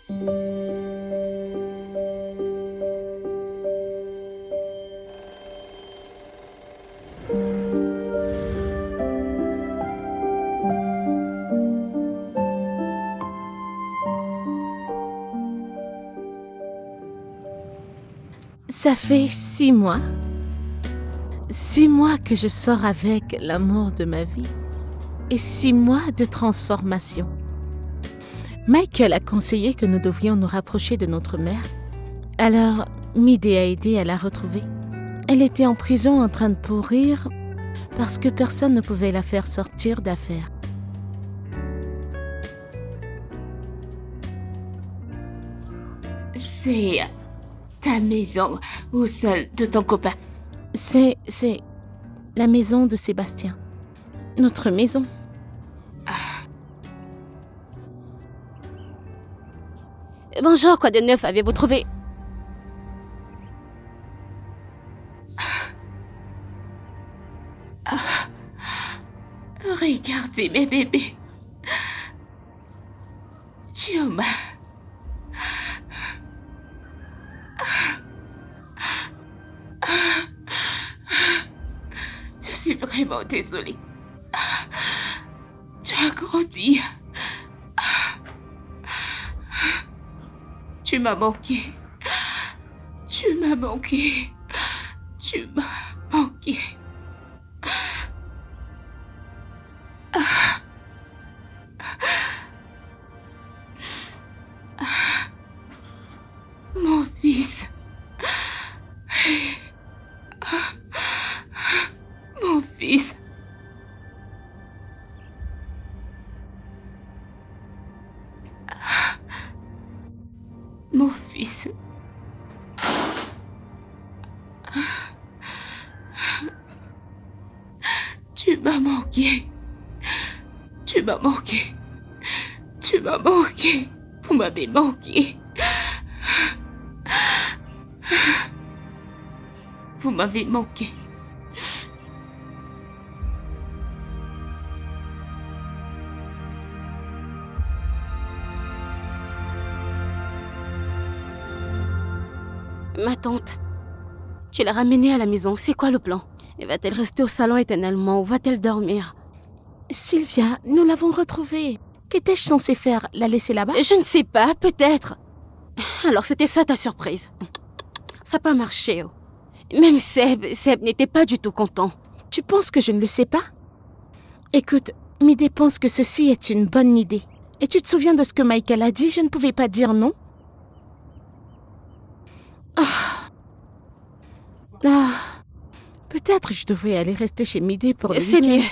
Ça fait 6 mois. 6 mois que je sors avec l'amour de ma vie. Et 6 mois de transformation. Michael a conseillé que nous devions nous rapprocher de notre mère. Alors, Midé a aidé à la retrouver. Elle était en prison en train de pourrir parce que personne ne pouvait la faire sortir d'affaires. C'est ta maison ou celle de ton copain? C'est la maison de Sébastien. Notre maison. Bonjour, quoi de neuf avez-vous trouvé? Regardez mes bébés. Chioma. Je suis vraiment désolée. Tu as grandi. Tu m'as manqué. Tu m'as manqué. Tu m'as manqué. Mon fils. Mon fils. Mon fils. Tu m'as manqué. Tu m'as manqué. Tu m'as manqué. Vous m'avez manqué. Vous m'avez manqué. Ma tante, tu l'as ramenée à la maison, c'est quoi le plan? Va-t-elle rester au salon éternellement ou va-t-elle dormir? Sylvia, nous l'avons retrouvée. Qu'étais-je censée faire? La laisser là-bas? Je ne sais pas, peut-être. Alors c'était ça ta surprise. Ça n'a pas marché. Oh. Même Seb n'était pas du tout content. Tu penses que je ne le sais pas? Écoute, Midé pense que ceci est une bonne idée. Et tu te souviens de ce que Michael a dit? Je ne pouvais pas dire non. Peut-être je devrais aller rester chez Midé pour le C'est week-end. mieux.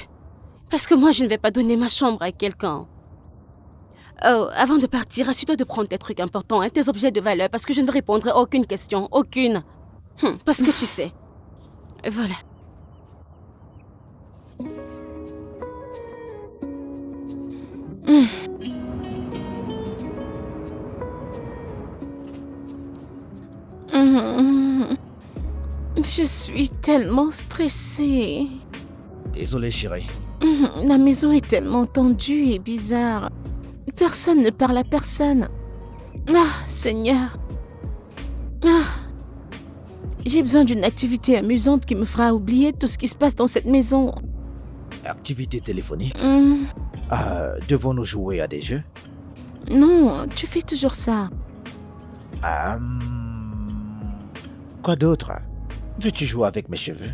Parce que moi, je ne vais pas donner ma chambre à quelqu'un. Oh, avant de partir, assure-toi de prendre tes trucs importants, hein, tes objets de valeur, parce que je ne répondrai à aucune question. Aucune. Parce que tu sais. Voilà. Je suis tellement stressée. Désolé, chérie. La maison est tellement tendue et bizarre. Personne ne parle à personne. Ah, Seigneur. J'ai besoin d'une activité amusante qui me fera oublier tout ce qui se passe dans cette maison. Activité téléphonique. Devons-nous jouer à des jeux? Non, tu fais toujours ça. Quoi d'autre? Veux-tu jouer avec mes cheveux?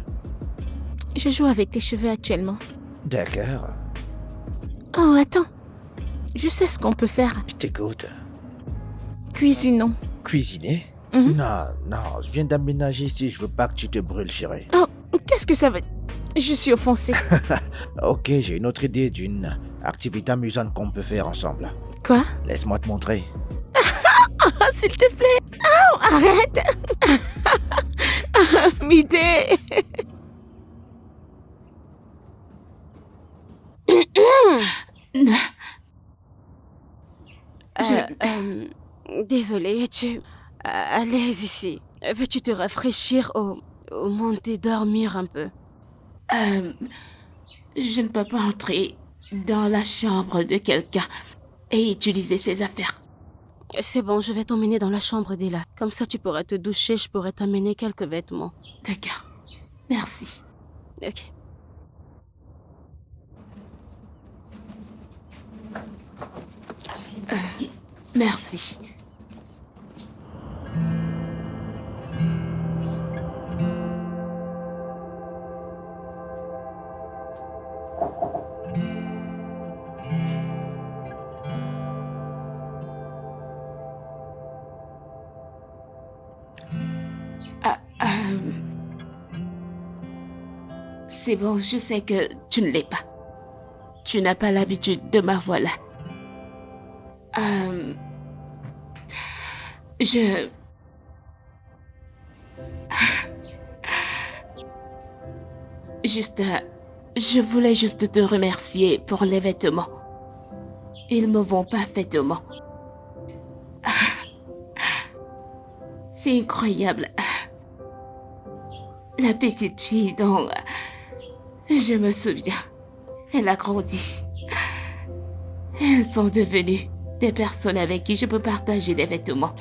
Je joue avec tes cheveux actuellement. D'accord. Oh, attends. Je sais ce qu'on peut faire. Je t'écoute. Cuisinons. Cuisiner? Non, je viens d'aménager ici, je veux pas que tu te brûles, chérie. Oh, qu'est-ce que ça veut... Je suis offensée. Ok, j'ai une autre idée d'une activité amusante qu'on peut faire ensemble. Quoi? Laisse-moi te montrer. Oh, s'il te plaît. Oh, arrête. Midé. Désolée, es-tu à l'aise ici? Veux-tu te rafraîchir au monter dormir un peu? Je ne peux pas entrer dans la chambre de quelqu'un et utiliser ses affaires. C'est bon, je vais t'emmener dans la chambre d'Ella. Comme ça, tu pourras te doucher, je pourrai t'amener quelques vêtements. D'accord. Merci. Ok. Merci. C'est bon, je sais que tu ne l'es pas. Tu n'as pas l'habitude de ma voix là. Je... Je voulais juste te remercier pour les vêtements. Ils me vont parfaitement. C'est incroyable. La petite fille dont je me souviens, elle a grandi. Elles sont devenues des personnes avec qui je peux partager des vêtements.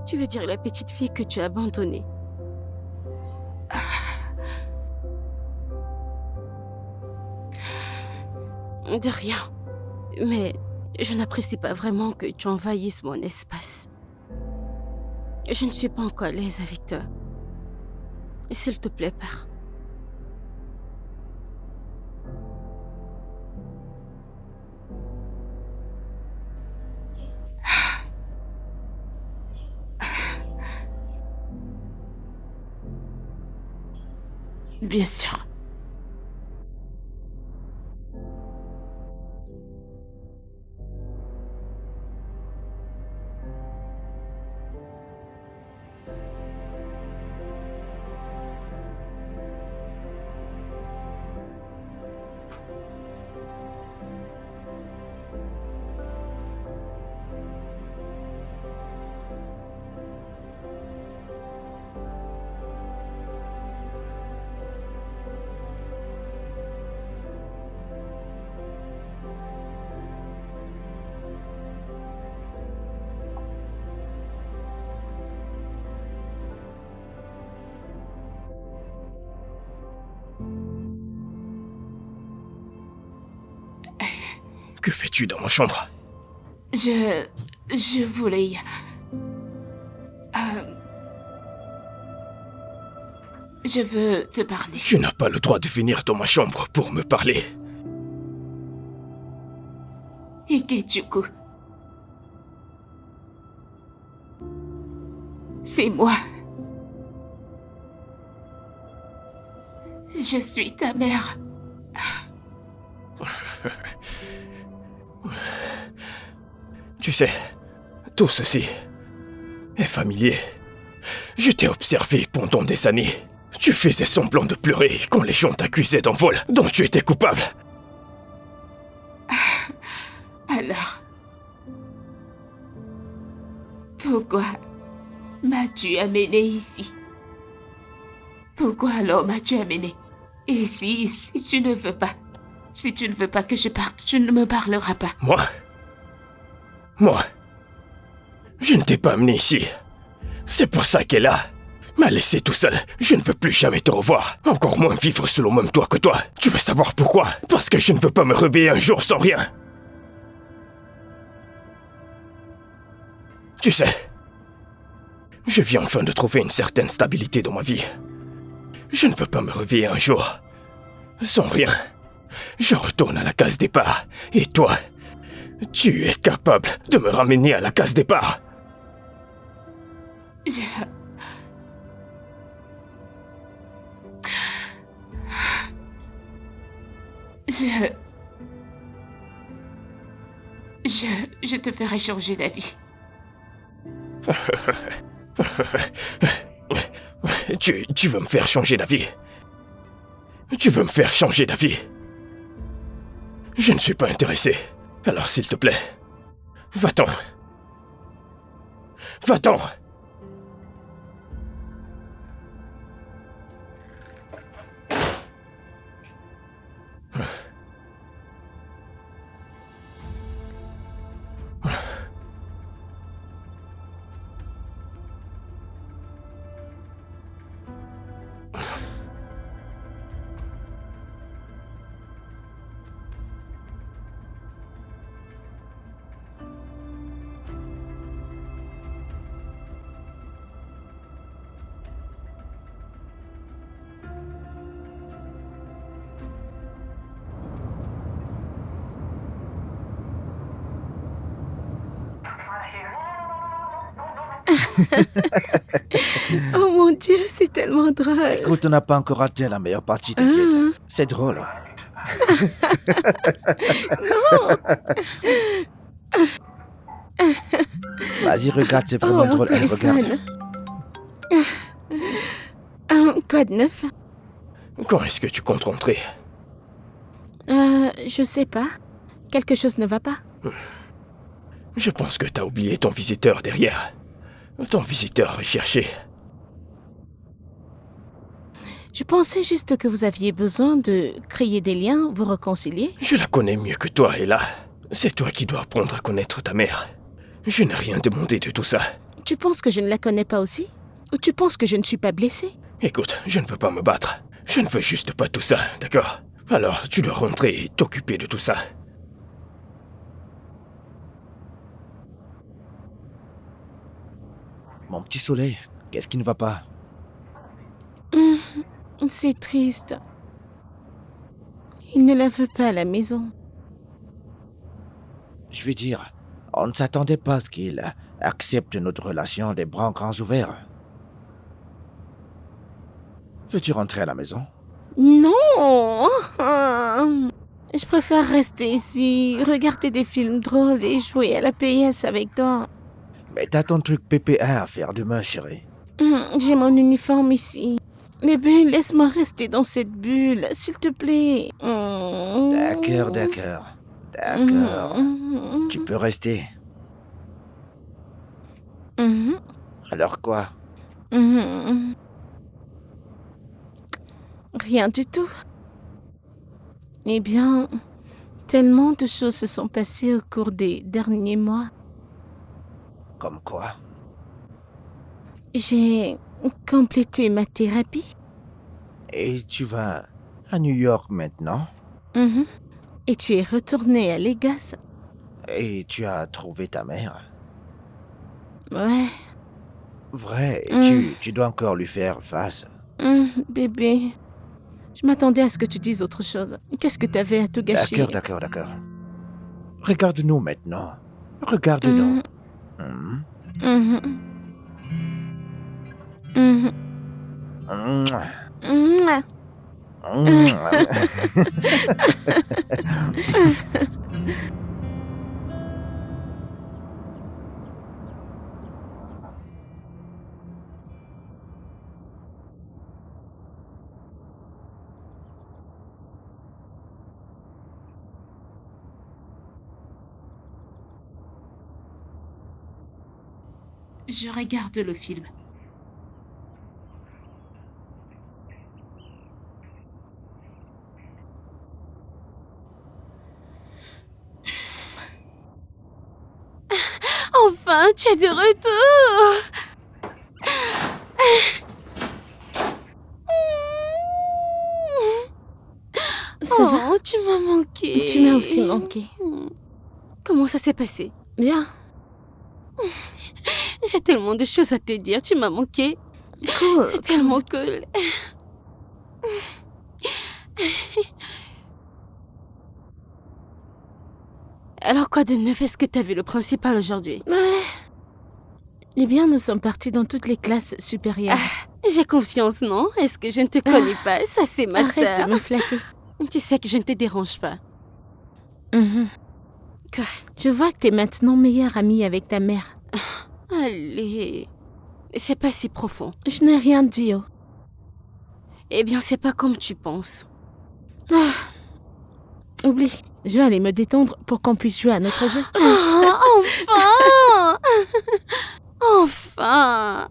Tu veux dire la petite fille que tu as abandonnée? De rien. Mais je n'apprécie pas vraiment que tu envahisses mon espace. Je ne suis pas encore à l'aise avec toi. S'il te plaît, pars. Bien sûr. Que fais-tu dans ma chambre? Je voulais... je veux te parler. Tu n'as pas le droit de venir dans ma chambre pour me parler. Ikechukwu. C'est moi. Je suis ta mère. Tu sais, tout ceci est familier. Je t'ai observé pendant des années. Tu faisais semblant de pleurer quand les gens t'accusaient d'un vol dont tu étais coupable. Alors, pourquoi m'as-tu amené ici? Pourquoi alors m'as-tu amené ici si tu ne veux pas? Si tu ne veux pas que je parte, tu ne me parleras pas. Moi, je ne t'ai pas amené ici. C'est pour ça qu'elle m'a laissé tout seul. Je ne veux plus jamais te revoir. Encore moins vivre sous le même toit que toi. Tu veux savoir pourquoi? Parce que je ne veux pas me réveiller un jour sans rien. Tu sais, je viens enfin de trouver une certaine stabilité dans ma vie. Je ne veux pas me réveiller un jour sans rien. Je retourne à la case départ. Et toi, tu es capable de me ramener à la case départ. Je te ferai changer d'avis. Tu veux me faire changer d'avis? Tu veux me faire changer d'avis? Je ne suis pas intéressé. Alors s'il te plaît, va-t'en. Va-t'en. Oh mon Dieu, c'est tellement drôle. Écoute, on n'a pas encore raté la meilleure partie, t'inquiète. C'est drôle. Vas-y, regarde, c'est vraiment Oh, mon drôle. Allez, regarde. téléphone. Quoi de neuf? Quand est-ce que tu comptes rentrer? Je sais pas. Quelque chose ne va pas. Je pense que t'as oublié ton visiteur derrière. Ton visiteur recherché. Je pensais juste que vous aviez besoin de créer des liens, vous réconcilier. Je la connais mieux que toi, Ella. C'est toi qui dois apprendre à connaître ta mère. Je n'ai rien demandé de tout ça. Tu penses que je ne la connais pas aussi? Ou tu penses que je ne suis pas blessée? Écoute, je ne veux pas me battre. Je ne veux juste pas tout ça, d'accord? Alors, tu dois rentrer et t'occuper de tout ça. Mon petit soleil, qu'est-ce qui ne va pas? C'est triste. Il ne la veut pas à la maison. Je veux dire, on ne s'attendait pas à ce qu'il accepte notre relation les bras grands ouverts. Veux-tu rentrer à la maison? Non! Je préfère rester ici, regarder des films drôles et jouer à la PS avec toi. Mais t'as ton truc PPA à faire demain, chérie. J'ai mon uniforme ici. Bébé, laisse-moi rester dans cette bulle, s'il te plaît. D'accord, d'accord. D'accord. Tu peux rester. Alors quoi? Rien du tout. Eh bien, tellement de choses se sont passées au cours des derniers mois. Comme quoi? J'ai complété ma thérapie. Et tu vas à New York maintenant? Et tu es retourné à Vegas. Et tu as trouvé ta mère? Ouais. Vrai, et tu dois encore lui faire face. Bébé, je m'attendais à ce que tu dises autre chose. Qu'est-ce que t'avais à tout gâcher? D'accord. Regarde-nous maintenant. Regarde-nous. Mouah. Je regarde le film. Enfin, tu es de retour. Ça va? Oh, tu m'as manqué. Tu m'as aussi manqué. Comment ça s'est passé? Bien. J'ai tellement de choses à te dire, tu m'as manqué. Cool. C'est tellement cool. Alors quoi de neuf? Est-ce que t'as vu le principal aujourd'hui? Ouais. Eh bien, nous sommes partis dans toutes les classes supérieures. J'ai confiance, non? Est-ce que je ne te connais pas? Ça, c'est ma Arrête sœur. de me flatter. Tu sais que je ne te dérange pas. Quoi? Je vois que t'es maintenant meilleure amie avec ta mère. Allez. C'est pas si profond. Je n'ai rien dit, oh. Eh bien, c'est pas comme tu penses. Oublie. Je vais aller me détendre pour qu'on puisse jouer à notre jeu. Oh, enfin! Enfin!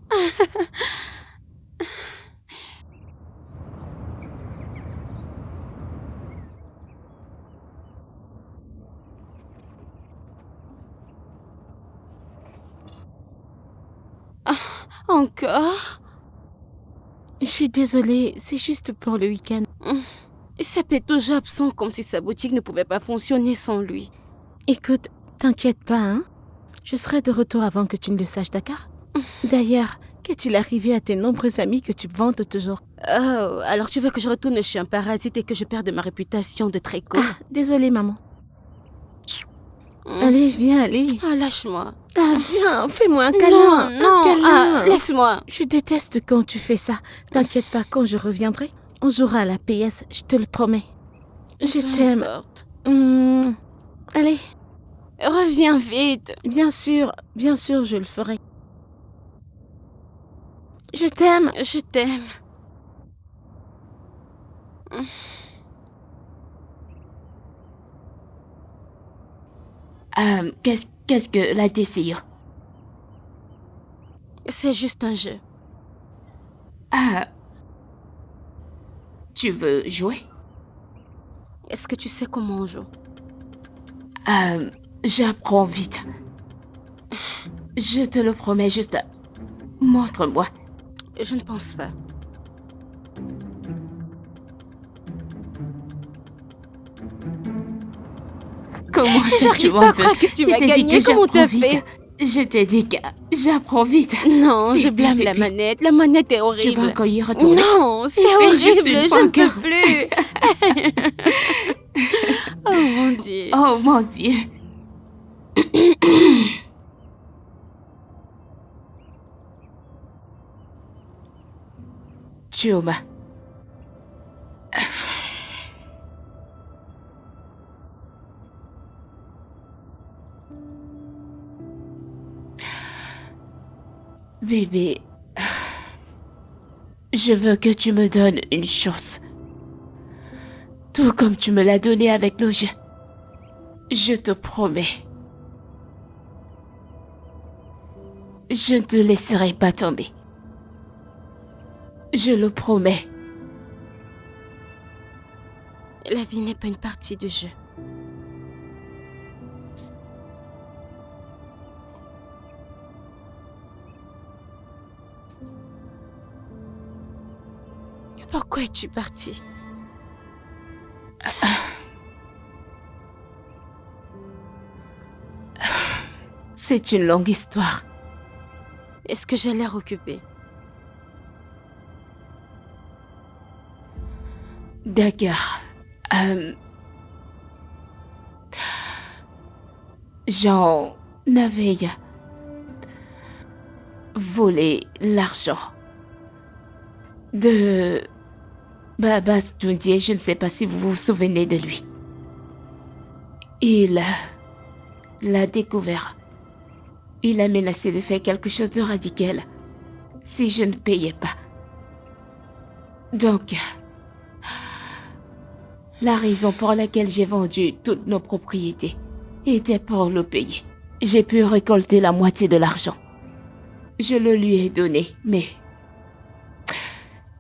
Encore? Je suis désolée, c'est juste pour le week-end. Sep est toujours absent comme si sa boutique ne pouvait pas fonctionner sans lui. Écoute, t'inquiète pas, hein. Je serai de retour avant que tu ne le saches, d'accord? D'ailleurs, qu'est-il arrivé à tes nombreux amis que tu vantes toujours? Oh, alors tu veux que je retourne chez un parasite et que je perde ma réputation de très cool? Désolée, maman. Allez, viens, allez. Ah, lâche-moi. Ah, viens, fais-moi un câlin. Non, un câlin. laisse-moi. Je déteste quand tu fais ça. T'inquiète pas, quand je reviendrai, on jouera à la PS, je te le promets. Je t'aime. Importe. Allez, Reviens vite. bien sûr, je le ferai. Je t'aime. Je t'aime. Qu'est-ce que la décision? C'est juste un jeu. Ah. Tu veux jouer? Est-ce que tu sais comment on joue? J'apprends vite. Je te le promets, juste montre-moi. Je ne pense pas. Comment ça, J'arrive tu pas m'en à veux? croire que tu Je m'as t'ai dit gagné. que Comment j'apprends t'as vite. fait? Je t'ai dit que j'apprends vite. Non, je blâme Pipi, la pipi. manette. La manette est Tu horrible. vas encore y retourner? Non, c'est C'est juste horrible. une Je fois ne peux encore. plus. Oh mon Dieu. Oh mon Dieu. Chioma. Bébé, je veux que tu me donnes une chance. Tout comme tu me l'as donné avec le jeu. Je te promets. Je ne te laisserai pas tomber. Je le promets. La vie n'est pas une partie de jeu. Pourquoi es-tu parti? C'est une longue histoire. Est-ce que j'ai l'air occupée? D'accord. J'en avais volé l'argent de Baba Stundier. Je ne sais pas si vous vous souvenez de lui. Il l'a découvert. Il a menacé de faire quelque chose de radical si je ne payais pas. Donc, la raison pour laquelle j'ai vendu toutes nos propriétés était pour le payer. J'ai pu récolter la moitié de l'argent. Je le lui ai donné, mais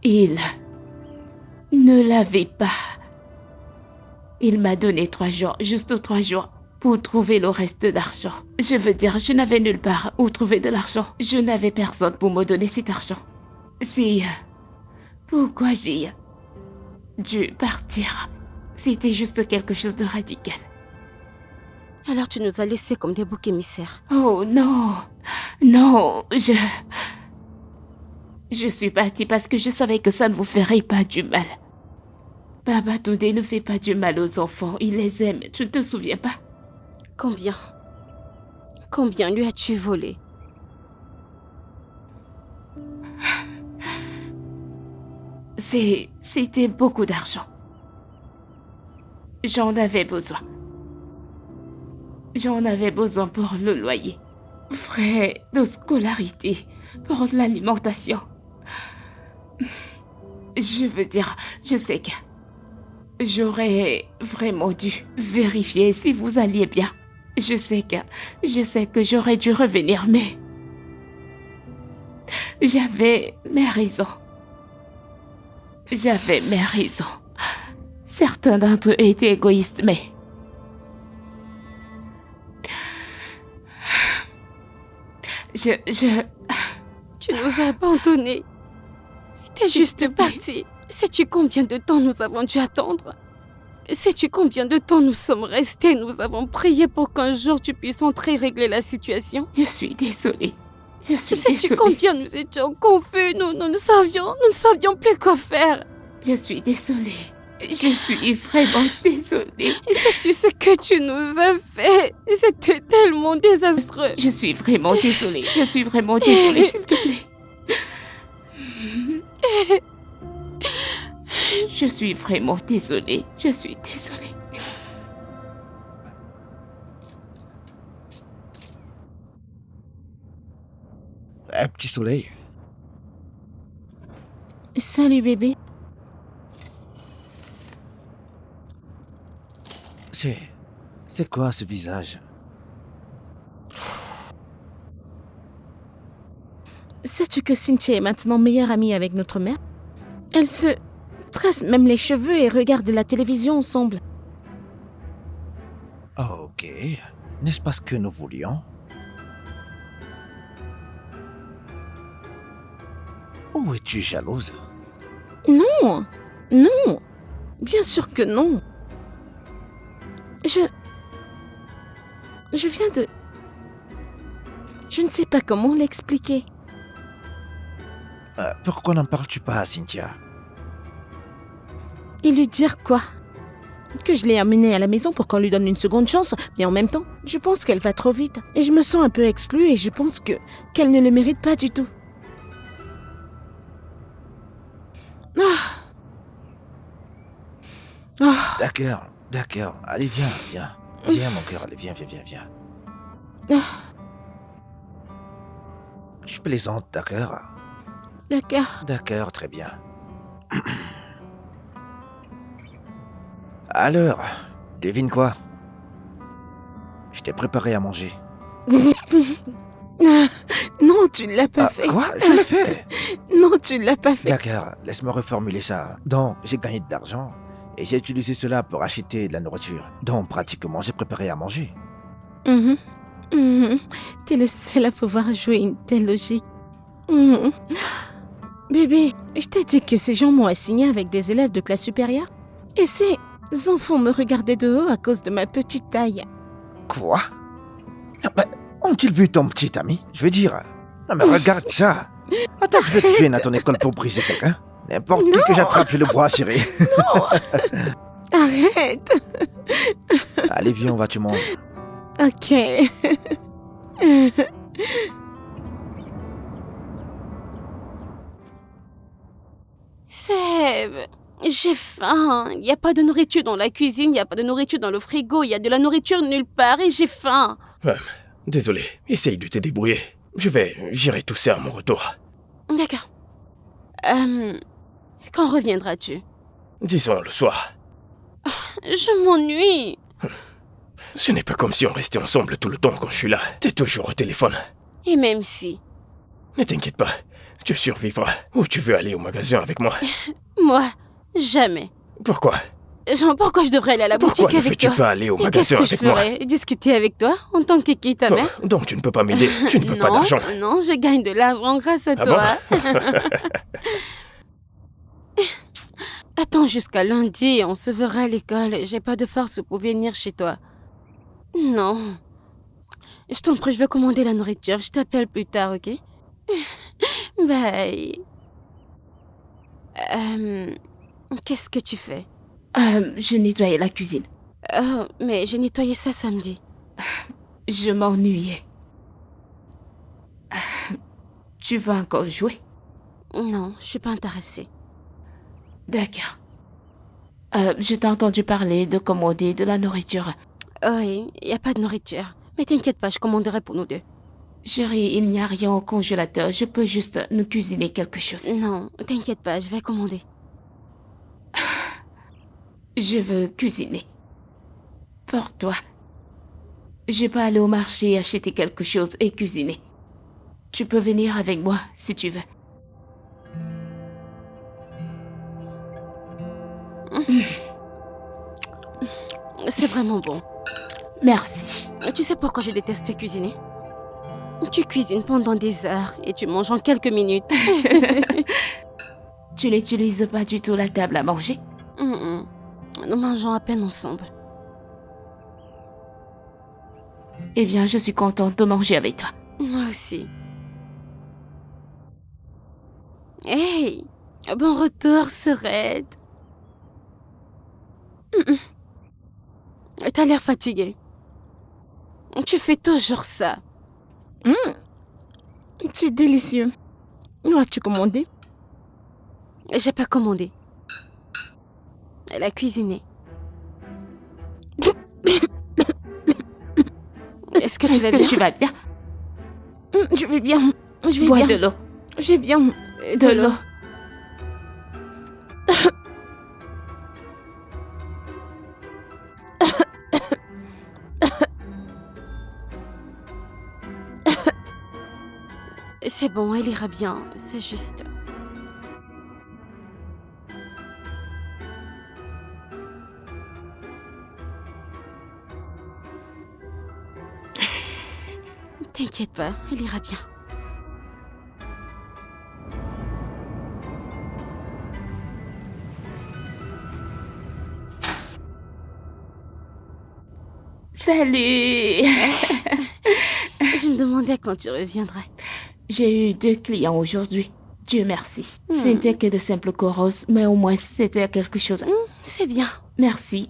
il ne l'avait pas. Il m'a donné 3 jours, juste 3 jours, pour trouver le reste d'argent. Je veux dire, je n'avais nulle part où trouver de l'argent. Je n'avais personne pour me donner cet argent. C'est pourquoi j'ai dû partir. C'était juste quelque chose de radical. Alors tu nous as laissés comme des boucs émissaires. Oh non, non, je suis partie parce que je savais que ça ne vous ferait pas du mal. Baba Toudé ne fait pas du mal aux enfants, il les aime, tu ne te souviens pas? Combien? Combien lui as-tu volé? C'était beaucoup d'argent. J'en avais besoin. J'en avais besoin pour le loyer, frais de scolarité, pour l'alimentation. Je veux dire, je sais que j'aurais vraiment dû vérifier si vous alliez bien. Je sais que j'aurais dû revenir, mais j'avais mes raisons. J'avais mes raisons. Certains d'entre eux étaient égoïstes, mais Tu nous as abandonnés. T'es juste parti. Sais-tu combien de temps nous avons dû attendre? Sais-tu combien de temps nous sommes restés? Nous avons prié pour qu'un jour tu puisses entrer et régler la situation. Je suis désolée. Sais-tu combien nous étions confus? Nous ne savions plus quoi faire. Je suis désolée. Je suis vraiment désolée. Et sais-tu ce que tu nous as fait? C'était tellement désastreux. Je suis vraiment désolée. Je suis vraiment désolée, s'il te plaît. Je suis vraiment désolée. Je suis désolée. Petit soleil. Salut bébé. C'est quoi ce visage? Sais-tu que Cynthia est maintenant meilleure amie avec notre mère? Elle se tresse même les cheveux et regarde la télévision ensemble. Ok. N'est-ce pas ce que nous voulions? Ou es-tu jalouse? Non, non, bien sûr que non. Je viens de... Je ne sais pas comment l'expliquer. Pourquoi n'en parles-tu pas à Cynthia? Et lui dire quoi? Que je l'ai amenée à la maison pour qu'on lui donne une seconde chance, mais en même temps, je pense qu'elle va trop vite. Et je me sens un peu exclue et je pense qu'elle ne le mérite pas du tout. D'accord. Allez, viens. Viens, mon cœur, allez, viens. Je plaisante, d'accord? D'accord, très bien. Alors, devine quoi? Je t'ai préparé à manger. Non, tu ne l'as pas fait. Quoi? Je l'ai fait. Non, tu ne l'as pas fait. D'accord, laisse-moi reformuler ça. Donc, j'ai gagné de l'argent et j'ai utilisé cela pour acheter de la nourriture. Donc, pratiquement, j'ai préparé à manger. T'es le seul à pouvoir jouer une telle logique. Bébé, je t'ai dit que ces gens m'ont assigné avec des élèves de classe supérieure. Et ces enfants me regardaient de haut à cause de ma petite taille. Quoi? Ont-ils vu ton petit ami? Je veux dire... Non mais regarde ça. Attends, je vais te gêner à ton école pour briser quelqu'un. N'importe qui que j'attrape, je le bras, chérie. Arrête. Allez, viens, on va te manger. Ok. Seb, j'ai faim. Il n'y a pas de nourriture dans la cuisine, il n'y a pas de nourriture dans le frigo, il y a de la nourriture nulle part et j'ai faim. Désolé, essaye de te débrouiller. J'irai tout ça à mon retour. D'accord. Quand reviendras-tu? Disons le soir. Je m'ennuie. Ce n'est pas comme si on restait ensemble tout le temps quand je suis là. T'es toujours au téléphone. Et même si... Ne t'inquiète pas, tu survivras. Ou tu veux aller au magasin avec moi? Moi, jamais. Pourquoi? Pourquoi je devrais aller à la boutique Pourquoi ne avec toi? veux-tu pas aller au Et magasin qu'est-ce que avec je moi? ferais? Discuter avec toi en tant que qui, ta mère? Donc tu ne peux pas m'aider, tu ne veux pas Non, d'argent. non, je gagne de l'argent grâce à toi. Bon Attends jusqu'à lundi, on se verra à l'école. J'ai pas de force pour venir chez toi. Non. Je t'en prie, je vais commander la nourriture. Je t'appelle plus tard, ok? Bye. Qu'est-ce que tu fais? Je nettoyais la cuisine. Oh, mais j'ai nettoyé ça samedi. Je m'ennuyais. Tu veux encore jouer? Non, je suis pas intéressée. D'accord. Je t'ai entendu parler de commander de la nourriture. Oui, il n'y a pas de nourriture. Mais t'inquiète pas, je commanderai pour nous deux. Chérie, il n'y a rien au congélateur. Je peux juste nous cuisiner quelque chose. Non, t'inquiète pas, je vais commander. Je veux cuisiner. Pour toi. Je peux aller au marché acheter quelque chose et cuisiner. Tu peux venir avec moi si tu veux. C'est vraiment bon. Merci. Tu sais pourquoi je déteste cuisiner? Tu cuisines pendant des heures et tu manges en quelques minutes. Tu n'utilises pas du tout la table à manger? Nous mangeons à peine ensemble. Eh bien, je suis contente de manger avec toi. Moi aussi. Hey, bon retour, Sorette. T'as l'air fatigué. Tu fais toujours ça. C'est délicieux. Où as-tu commandé? J'ai pas commandé. Elle a cuisiné. Est-ce que tu vas bien? Tu vas bien? Je vais bien. Je vais Bois bien. de l'eau. Je vais bien. De l'eau. C'est bon, elle ira bien. C'est juste... T'inquiète pas, elle ira bien. Salut! Je me demandais quand tu reviendrais. J'ai eu 2 clients aujourd'hui. Dieu merci. C'était que de simples corosses, mais au moins c'était quelque chose. C'est bien. Merci.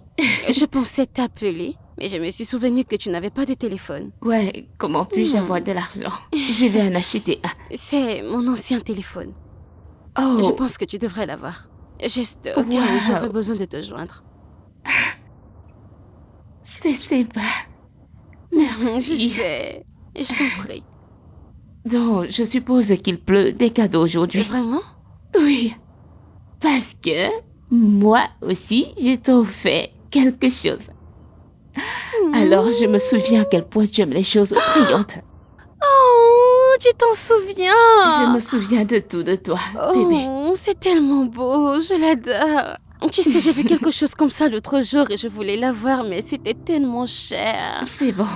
Je pensais t'appeler, mais je me suis souvenu que tu n'avais pas de téléphone. Ouais, comment puis-je avoir de l'argent? Je vais en acheter un. C'est mon ancien téléphone. Oh, Je pense que tu devrais l'avoir. Juste au cas où Wow. j'aurais besoin de te joindre. c'est sympa. Je Merci. sais. Je t'en prie. Donc, je suppose qu'il pleut des cadeaux aujourd'hui. Vraiment? Oui. Parce que moi aussi, je t'ai offert quelque chose. Alors, je me souviens à quel point tu aimes les choses brillantes. Oh, tu t'en souviens? Je me souviens de tout de toi, bébé. Oh, c'est tellement beau, je l'adore. Tu sais, j'ai vu quelque chose comme ça l'autre jour et je voulais l'avoir, mais c'était tellement cher. C'est bon.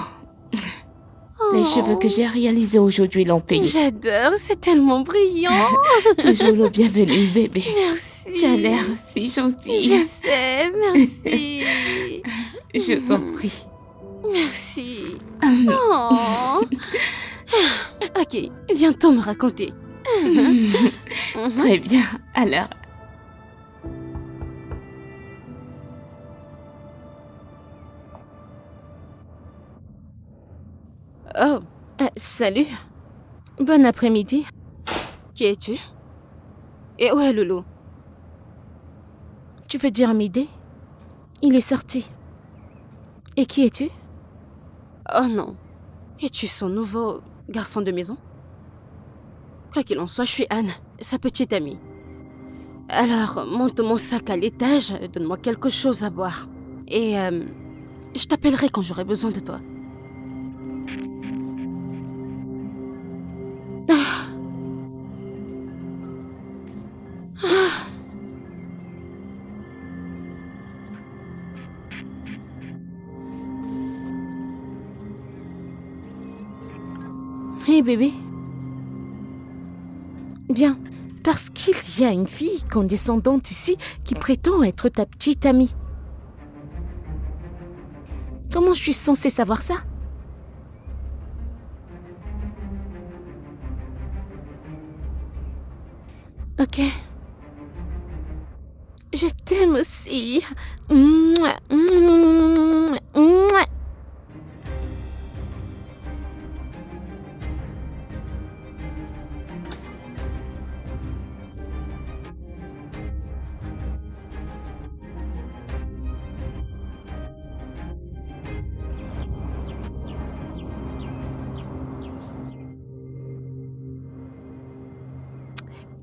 Les cheveux que j'ai réalisés aujourd'hui l'ont payé. J'adore, c'est tellement brillant. Toujours le bienvenu, bébé. Merci. Tu as l'air si gentil. Je sais, merci. Je t'en prie. Merci. Oh. Ok, viens-t'en me raconter. Très bien. Alors, Oh, Salut. Bon après-midi. qui es-tu? Et où est Loulou? Tu veux dire Midé? Il est sorti. Et qui es-tu? Oh non. Es-tu son nouveau garçon de maison? Quoi qu'il en soit, je suis Anne, sa petite amie. Alors, monte mon sac à l'étage, donne-moi quelque chose à boire. Et je t'appellerai quand j'aurai besoin de toi. Hé bébé. Viens, parce qu'il y a une fille condescendante ici qui prétend être ta petite amie. Comment je suis censée savoir ça? Ok. Je t'aime aussi. Mouah, mouah, mouah.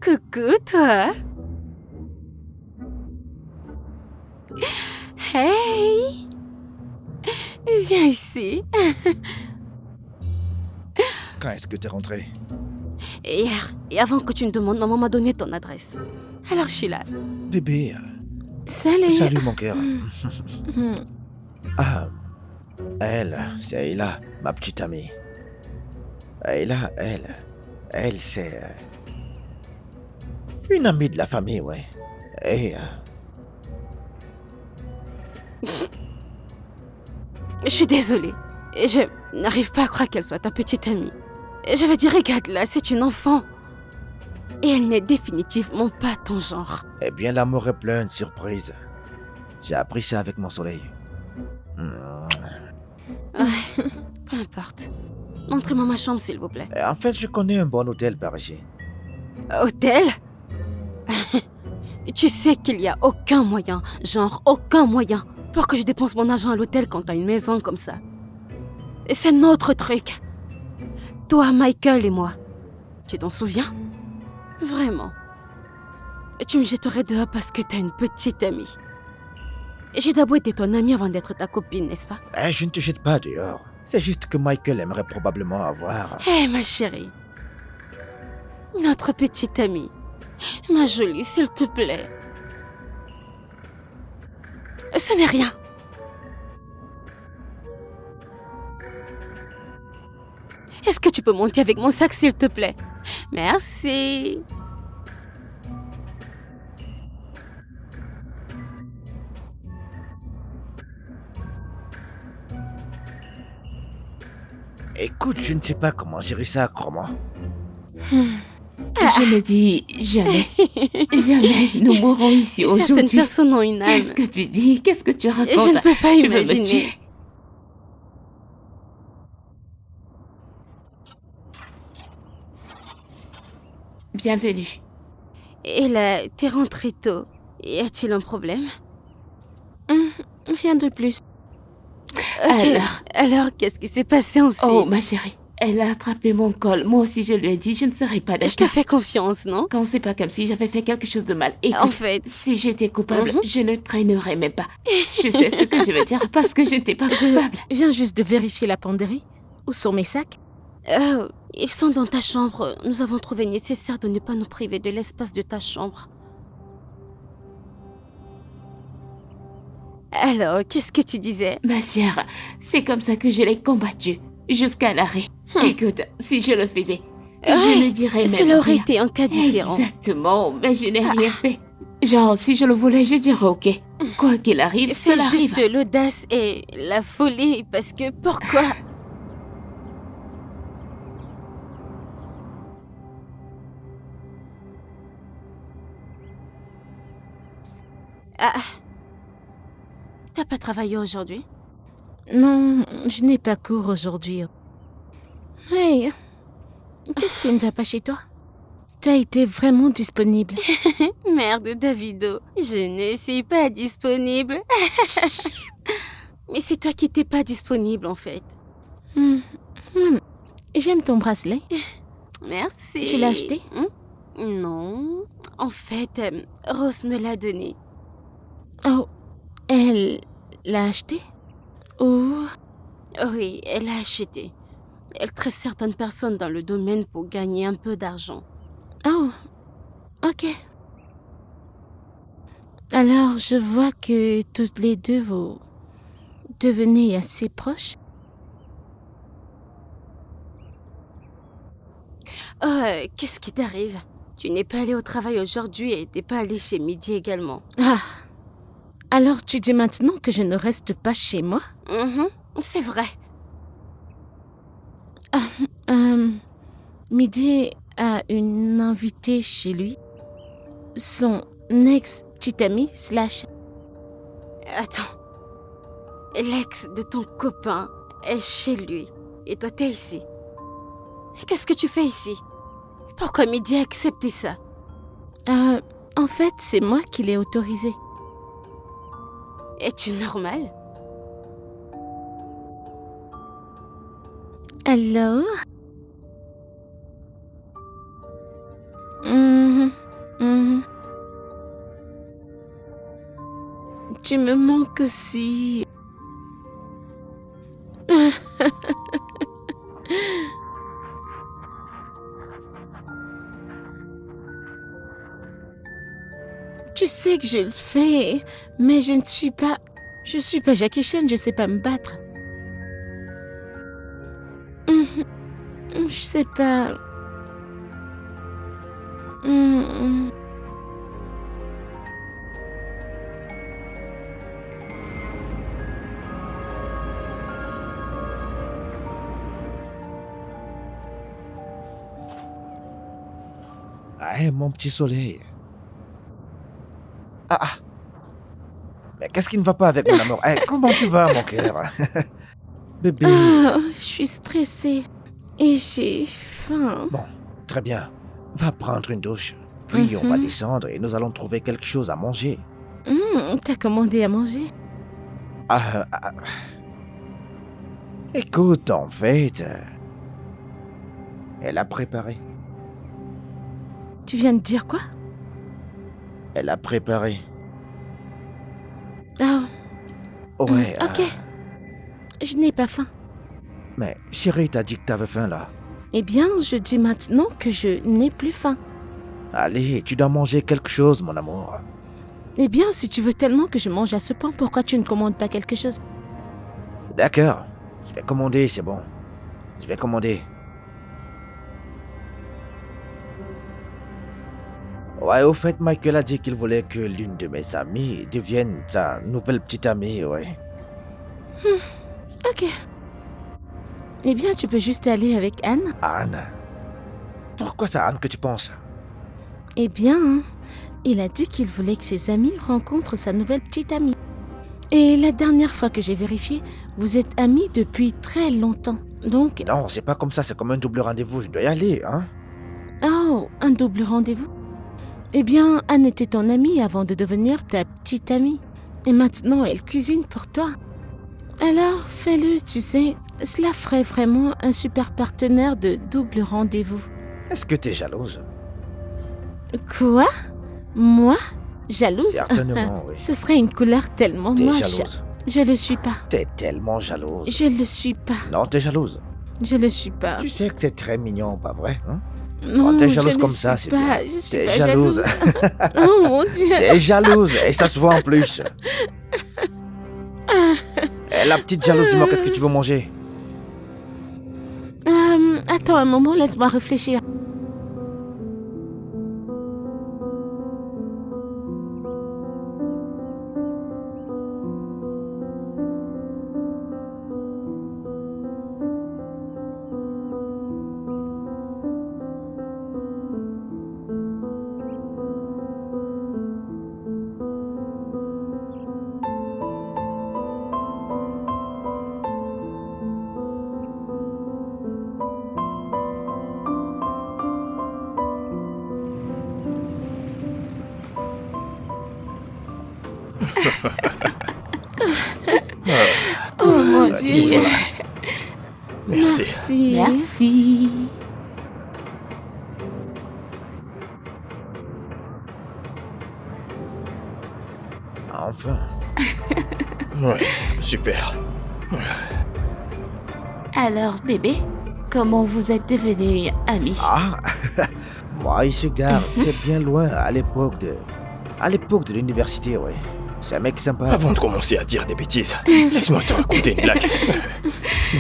Coucou, toi. Hey. Viens ici. Quand est-ce que t'es rentré? Hier, et avant que tu ne demandes, maman m'a donné ton adresse. Alors je suis là. Bébé, Salut. salut mon cœur. Hmm. Ah, elle, c'est Ayla, ma petite amie. Ayla, elle, c'est une amie de la famille, ouais. Et Je suis désolée. Je n'arrive pas à croire qu'elle soit ta petite amie. Je veux dire, regarde là, c'est une enfant. Et elle n'est définitivement pas ton genre. eh bien, l'amour est plein de surprises. J'ai appris ça avec mon soleil. Peu importe. Montrez-moi ma chambre, s'il vous plaît. Et en fait, je connais un bon hôtel par ici. Hôtel? Tu sais qu'il n'y a aucun moyen, genre aucun moyen, pour que je dépense mon argent à l'hôtel quand t'as une maison comme ça. Et c'est notre truc. Toi, Michael et moi. Tu t'en souviens? Vraiment. Tu me jetterais dehors parce que t'as une petite amie. J'ai d'abord été ton amie avant d'être ta copine, n'est-ce pas? Je ne te jette pas dehors. C'est juste que Michael aimerait probablement avoir... Hé, ma chérie. Notre petite amie. Ma jolie, s'il te plaît. Ce n'est rien. Est-ce que tu peux monter avec mon sac, s'il te plaît? Merci. Écoute, je ne sais pas comment gérer ça, crois-moi. Je me dis jamais, jamais nous mourrons ici Certaines aujourd'hui. personnes ont une âme. Qu'est-ce que tu dis? Qu'est-ce que tu racontes? Je ne peux pas Tu veux me imaginer. tuer? Bienvenue. Et là, t'es rentrée tôt. Y a-t-il un problème? Rien de plus. Ok. Alors, qu'est-ce qui s'est passé ensuite? Oh, ma chérie, elle a attrapé mon col. Moi aussi, je lui ai dit, je ne serai pas Je te d'accord. fais confiance, non? Quand c'est pas comme si j'avais fait quelque chose de mal. Écoute, En fait, si j'étais coupable, je ne traînerais même pas. Tu sais ce que je veux dire parce que je n'étais pas coupable. Je viens juste de vérifier la penderie. Où sont mes sacs? ils sont dans ta chambre. Nous avons trouvé nécessaire de ne pas nous priver de l'espace de ta chambre. Alors, qu'est-ce que tu disais? Ma chère, c'est comme ça que je l'ai combattu. Jusqu'à l'arrêt. Écoute, si je le faisais, je ne dirais même Cela aurait rien. été un cas différent. Exactement, mais je n'ai rien fait. Genre, si je le voulais, je dirais ok. Quoi qu'il arrive, C'est cela juste arrive. l'audace et la folie, parce que pourquoi? Ah. T'as pas travaillé aujourd'hui? Non, je n'ai pas cours aujourd'hui. Hey, qu'est-ce qui ne va pas chez toi? T'as été vraiment disponible. Merde, Davido, je ne suis pas disponible. Mais c'est toi qui t'es pas disponible, en fait. J'aime ton bracelet. Merci. Tu l'as acheté? Non. En fait, Rose me l'a donné. Oh, elle l'a acheté? Ou... Oui, elle l'a acheté. Elle traite certaines personnes dans le domaine pour gagner un peu d'argent. Oh, ok. Alors, je vois que toutes les deux, vous devenez assez proches. Oh, qu'est-ce qui t'arrive? Tu n'es pas allé au travail aujourd'hui et t'es pas allé chez Midi également. Ah, alors tu dis maintenant que je ne reste pas chez moi? C'est vrai. Midi a une invitée chez lui. Son ex-petite amie / Attends. L'ex de ton copain est chez lui. Et toi, t'es ici. Qu'est-ce que tu fais ici? Pourquoi Midi a accepté ça? En fait, c'est moi qui l'ai autorisé. Es-tu normal? Alors? Tu me manques aussi. Tu sais que je le fais, mais je ne suis pas... Je suis pas Jackie Chan, je sais pas me battre. Je sais pas... Ah, mon petit soleil. Ah, Mais qu'est-ce qui ne va pas avec mon amour? Comment tu vas, mon cœur? Bébé. Ah, je suis stressée. Et j'ai faim. Bon, très bien. Va prendre une douche. Puis on va descendre et nous allons trouver quelque chose à manger. T'as commandé à manger? Écoute, en fait... Elle a préparé. Tu viens de dire quoi? Elle a préparé. Ah, Ouais. ok. Je n'ai pas faim. Mais chérie, t'as dit que t'avais faim, là. Eh bien, je dis maintenant que je n'ai plus faim. Allez, tu dois manger quelque chose, mon amour. Eh bien, si tu veux tellement que je mange à ce point, pourquoi tu ne commandes pas quelque chose? D'accord. Je vais commander, c'est bon. Je vais commander. Ouais, au fait, Michael a dit qu'il voulait que l'une de mes amies devienne sa nouvelle petite amie, ouais. Ok. Eh bien, tu peux juste aller avec Anne. Anne. Pourquoi c'est Anne que tu penses? Eh bien, il a dit qu'il voulait que ses amis rencontrent sa nouvelle petite amie. Et la dernière fois que j'ai vérifié, vous êtes amis depuis très longtemps. Donc... Non, c'est pas comme ça, c'est comme un double rendez-vous, je dois y aller, hein. Oh, un double rendez-vous? Eh bien, Anne était ton amie avant de devenir ta petite amie. Et maintenant, elle cuisine pour toi. Alors, fais-le, tu sais. Cela ferait vraiment un super partenaire de double rendez-vous. Est-ce que t'es jalouse? Quoi? Moi? Jalouse? Certainement, oui. Ce serait une couleur tellement T'es moche. jalouse. Je le suis pas. T'es tellement jalouse. Je le suis pas. Non, t'es jalouse. Je le suis pas. Tu sais que c'est très mignon, pas vrai, hein? Non, t'es jalouse je comme ne ça, suis c'est pas. bien. Je suis T'es pas jalouse. Oh mon Dieu. T'es jalouse, et ça se voit en plus. La petite jalouse, dis-moi, qu'est-ce que tu veux manger? Attends un moment, laisse-moi réfléchir. Oh mon Dieu. Merci. Merci. Enfin. Ouais, super. Alors, bébé, comment vous êtes devenus amis? Ah, moi et ce gars, c'est bien loin, à l'époque de l'université, ouais. C'est un mec sympa. Avant de commencer à dire des bêtises, laisse-moi te raconter une blague.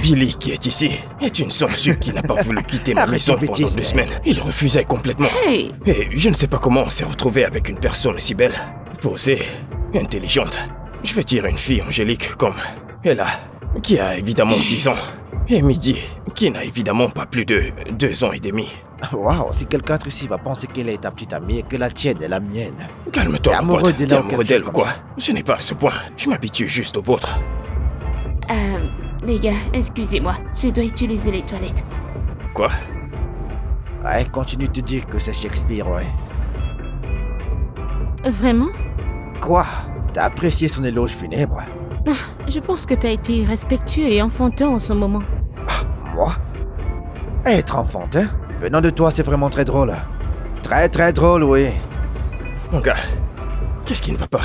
Billy, qui est ici, est une sangsue qui n'a pas voulu quitter ma Arrête maison tes pendant bêtises, 2 mais- semaines. Il refusait complètement. Hey, Et je ne sais pas comment on s'est retrouvé avec une personne si belle, posée, intelligente. Je veux dire une fille angélique comme Ella, qui a évidemment 10 ans. Et Midi, qui n'a évidemment pas plus de 2 ans et demi. Waouh, si quelqu'un d'autre ici va penser qu'elle est ta petite amie et que la tienne est la mienne. Calme-toi, T'es mon amoureux pote. d'Ella T'es ou amoureux quelque d'elle chose ou comme quoi? Ce n'est pas à ce point. Je m'habitue juste au vôtre. les gars, excusez-moi, je dois utiliser les toilettes. Quoi? Ouais, continue de te dire que c'est Shakespeare, ouais. Vraiment? Quoi? T'as apprécié son éloge funèbre? Je pense que t'as été irrespectueux et enfantin en ce moment. Moi? Être enfantin? Venant de toi, c'est vraiment très drôle. Très très drôle, oui. Mon gars, qu'est-ce qui ne va pas?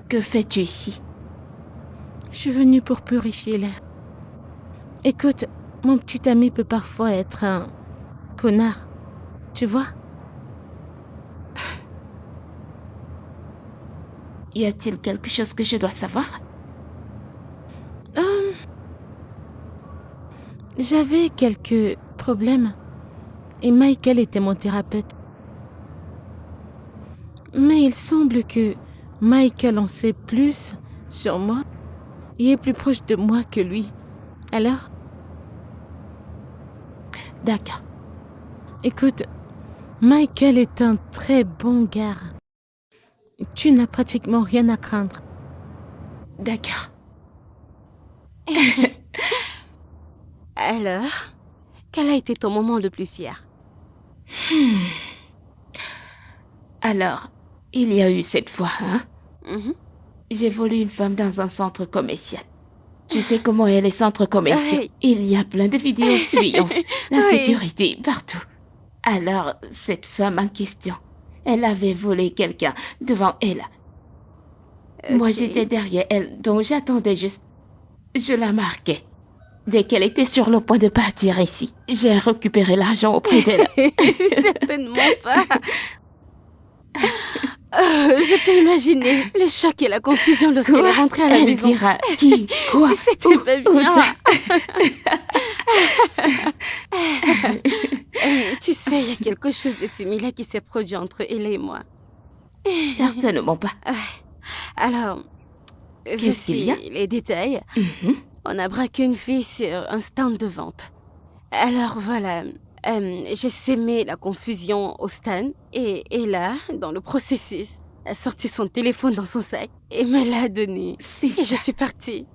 Que fais-tu ici? Je suis venue pour purifier l'air. Écoute, mon petit ami peut parfois être un connard. Tu vois? Y a-t-il quelque chose que je dois savoir? J'avais quelques problèmes. Et Michael était mon thérapeute. Mais il semble que Michael en sait plus sur moi et est plus proche de moi que lui. Alors, D'accord. Écoute, Michael est un très bon gars. Tu n'as pratiquement rien à craindre. D'accord. Alors, quel a été ton moment le plus fier? Alors, il y a eu cette fois, hein? Mhm. J'ai volé une femme dans un centre commercial. Tu sais comment est les centres commerciaux? Oui. Il y a plein de vidéosurveillance, la Oui. sécurité partout. Alors, cette femme en question, elle avait volé quelqu'un devant elle. Moi, Ok. j'étais derrière elle, donc j'attendais juste. Je la marquais. Dès qu'elle était sur le point de partir ici, j'ai récupéré l'argent auprès d'elle. Certainement pas. Je peux imaginer le choc et la confusion lorsqu'elle est rentrée à la Elle maison. dira qui, quoi, C'était où, pas où bien. ça? Tu sais, il y a quelque chose de similaire qui s'est produit entre elle et moi. Certainement pas. Alors, Qu'est-ce qu'il y a? voici les détails. Mhm. On a braqué une fille sur un stand de vente. Alors voilà, j'ai sémé la confusion au stand et là, dans le processus, a sorti son téléphone dans son sac et me l'a donné. C'est Et je ça. suis partie.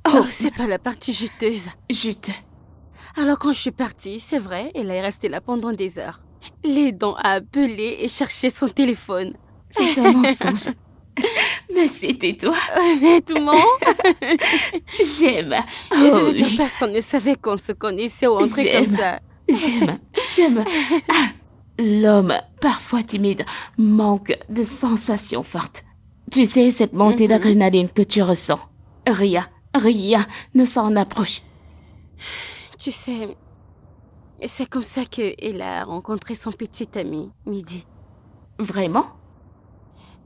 Oh, Oh, c'est pas la partie juteuse. Jute. Alors quand je suis partie, c'est vrai, elle est restée là pendant des heures. Les dents à appeler et chercher son téléphone. C'est un mensonge. Mais c'était toi. Honnêtement, J'aime. et je Oh veux dire, oui. personne ne savait qu'on se connaissait ou un truc J'aime. comme ça. J'aime. Ah, l'homme, parfois timide, manque de sensations fortes. Tu sais, cette montée d'adrénaline que tu ressens. Rien ne s'en approche. Tu sais, c'est comme ça qu'elle a rencontré son petit ami, Midi. Vraiment?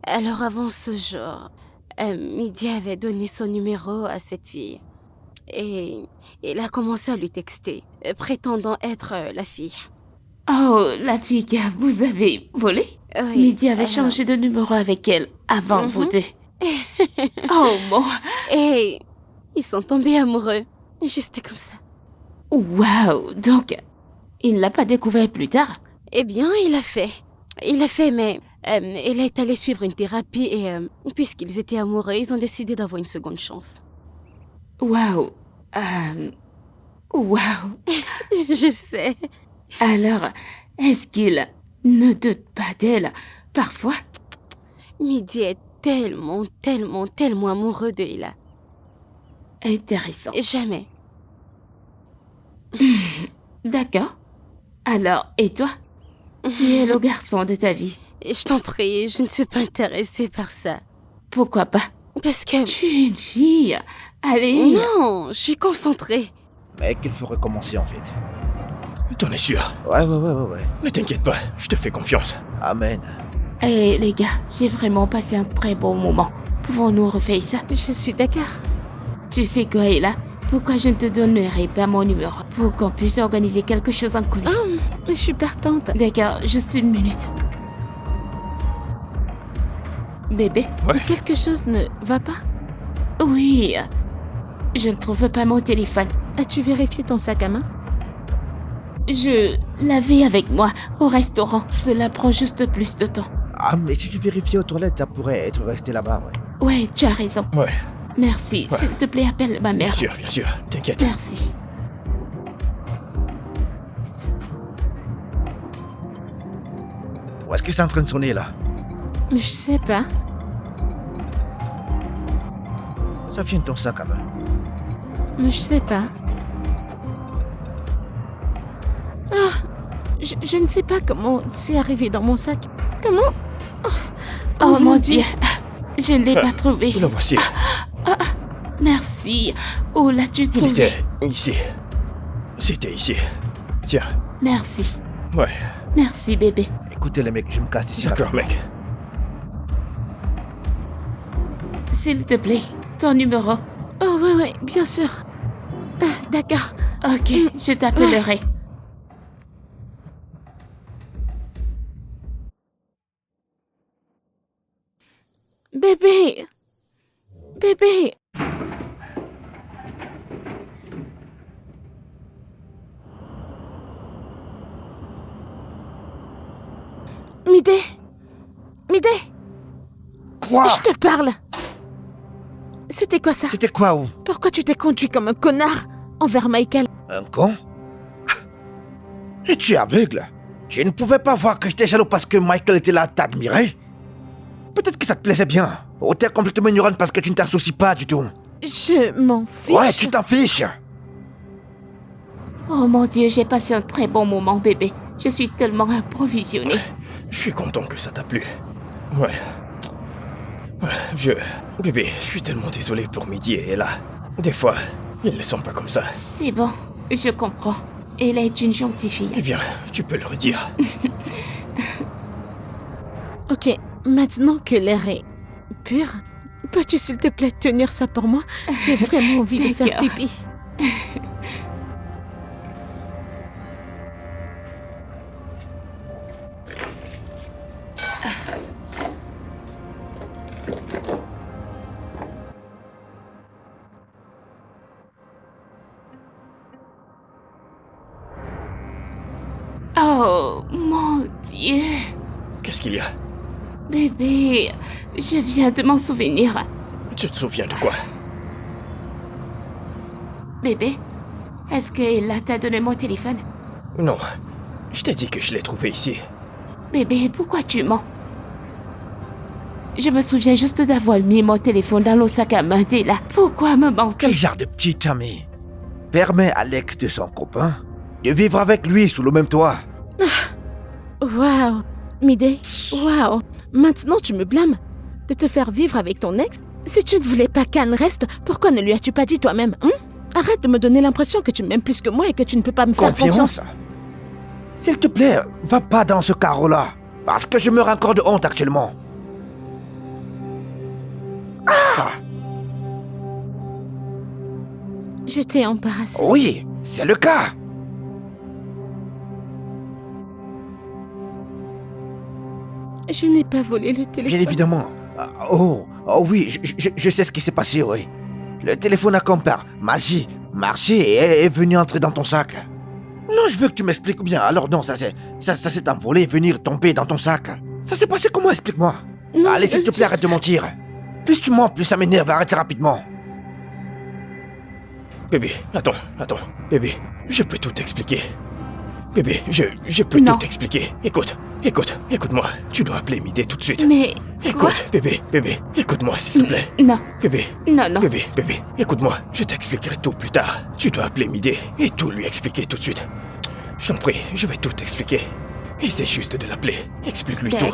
Alors avant ce jour, Midi avait donné son numéro à cette fille. Et elle a commencé à lui texter, prétendant être la fille. Oh, la fille que vous avez volée? Oui, Midi avait alors- changé de numéro avec elle avant Mhm. vous deux. Oh mon... Et ils sont tombés amoureux, juste comme ça. Waouh! Donc, il ne l'a pas découvert plus tard? Eh bien, il a fait, mais elle est allée suivre une thérapie et puisqu'ils étaient amoureux, ils ont décidé d'avoir une seconde chance. Waouh! Waouh! Je sais. Alors, est-ce qu'il ne doute pas d'elle parfois? Midi est tellement amoureux de Hila. Intéressant. Jamais. D'accord. Alors, et toi? Qui est le garçon de ta vie? Je t'en prie, je ne suis pas intéressée par ça. Pourquoi pas? Parce que... Tu es une fille. Allez. Non, je suis concentrée. Mec, il faut recommencer en fait. T'en es sûr? Ouais. Ne t'inquiète pas, je te fais confiance. Amen. Eh les gars, j'ai vraiment passé un très bon moment. Pouvons-nous refaire ça? Je suis d'accord. Tu sais quoi, Ella? Pourquoi je ne te donnerai pas mon numéro? Pour qu'on puisse organiser quelque chose en coulisses. Je suis partante. D'accord, juste une minute. Bébé? Ouais, Quelque chose ne va pas? Oui. Je ne trouve pas mon téléphone. As-tu vérifié ton sac à main? Je l'avais avec moi au restaurant. Cela prend juste plus de temps. Ah, mais si tu vérifies aux toilettes, ça pourrait être resté là-bas, ouais. Ouais, tu as raison. ouais, Merci. Ouais. S'il te plaît, appelle ma mère. bien sûr, t'inquiète. Merci. Où est-ce que c'est en train de sonner là? Je sais pas. Ça vient de ton sac à main. Je sais pas. Ah, je ne sais pas comment c'est arrivé dans mon sac. Comment? Oh, mon Dieu. Je ne l'ai pas trouvé. Le voici. Merci. Où l'as-tu Il trouvé? était ici. C'était ici. Tiens, Merci. ouais, Merci, bébé. Écoutez les mecs, je me casse d'ici. d'accord mec. S'il te plaît, ton numéro. Oh, ouais, bien sûr. D'accord. Ok, je t'appellerai. Bébé! Bébé! Midé! Midé! Quoi? Je te parle! C'était quoi ça? C'était quoi, ou? Pourquoi tu t'es conduit comme un connard envers Michael? Un con? Et tu es aveugle? Tu ne pouvais pas voir que j'étais jaloux parce que Michael était là à t'admirer? Peut-être que ça te plaisait bien. Ou t'es complètement ignorante parce que tu ne t'en soucies pas du tout. Je m'en fiche. Ouais, tu t'en fiches. Oh mon Dieu, j'ai passé un très bon moment, bébé. Je suis tellement approvisionnée. Je suis content que ça t'a plu. Ouais. Bébé, je suis tellement désolé pour Midi et Ella. Des fois, ils ne sont pas comme ça. C'est bon, je comprends. Elle est une gentille Eh fille. bien, tu peux le redire. Ok, maintenant que l'air est pur, peux-tu s'il te plaît tenir ça pour moi? J'ai vraiment envie de faire D'accord. pipi. Oh mon Dieu. Qu'est-ce qu'il y a? Bébé, je viens de m'en souvenir. Tu te souviens de quoi? Bébé, est-ce qu'elle t'a donné mon téléphone? Non. Je t'ai dit que je l'ai trouvé ici. Bébé, pourquoi tu mens? Je me souviens juste d'avoir mis mon téléphone dans le sac à main d'Ella. Pourquoi me Quel mentir? genre de petit ami permet à l'ex de son copain de vivre avec lui sous le même toit? Waouh, Midé, waouh. Maintenant tu me blâmes de te faire vivre avec ton ex? Si tu ne voulais pas qu'Anne reste, pourquoi ne lui as-tu pas dit toi-même, hein? Arrête de me donner l'impression que tu m'aimes plus que moi et que tu ne peux pas me faire confiance. Confiance? S'il te plaît, va pas dans ce carreau-là. Parce que je meurs encore de honte actuellement. Je t'ai embarrassé. Oui, c'est le cas. Je n'ai pas volé le téléphone. Bien évidemment. Oh oui, je sais ce qui s'est passé, oui. Le téléphone a comme par magie marché et est venu entrer dans ton sac. Non, je veux que tu m'expliques bien. Alors non, ça s'est envolé et venir tomber dans ton sac. Ça s'est passé comment, explique-moi. Non, Allez, s'il te plaît, arrête de mentir. Plus tu mens, plus ça m'énerve, arrête rapidement. Bébé, attends. Bébé, je peux tout expliquer. Bébé, je peux Non. tout expliquer. Écoute-moi. Tu dois appeler Midé tout de suite. Mais quoi? Écoute, bébé, écoute-moi s'il te plaît. Non, Bébé, non. bébé, écoute-moi. Je t'expliquerai tout plus tard. Tu dois appeler Midé et tout lui expliquer tout de suite. Je t'en prie, je vais tout expliquer. Essaie juste de l'appeler. Explique-lui tout.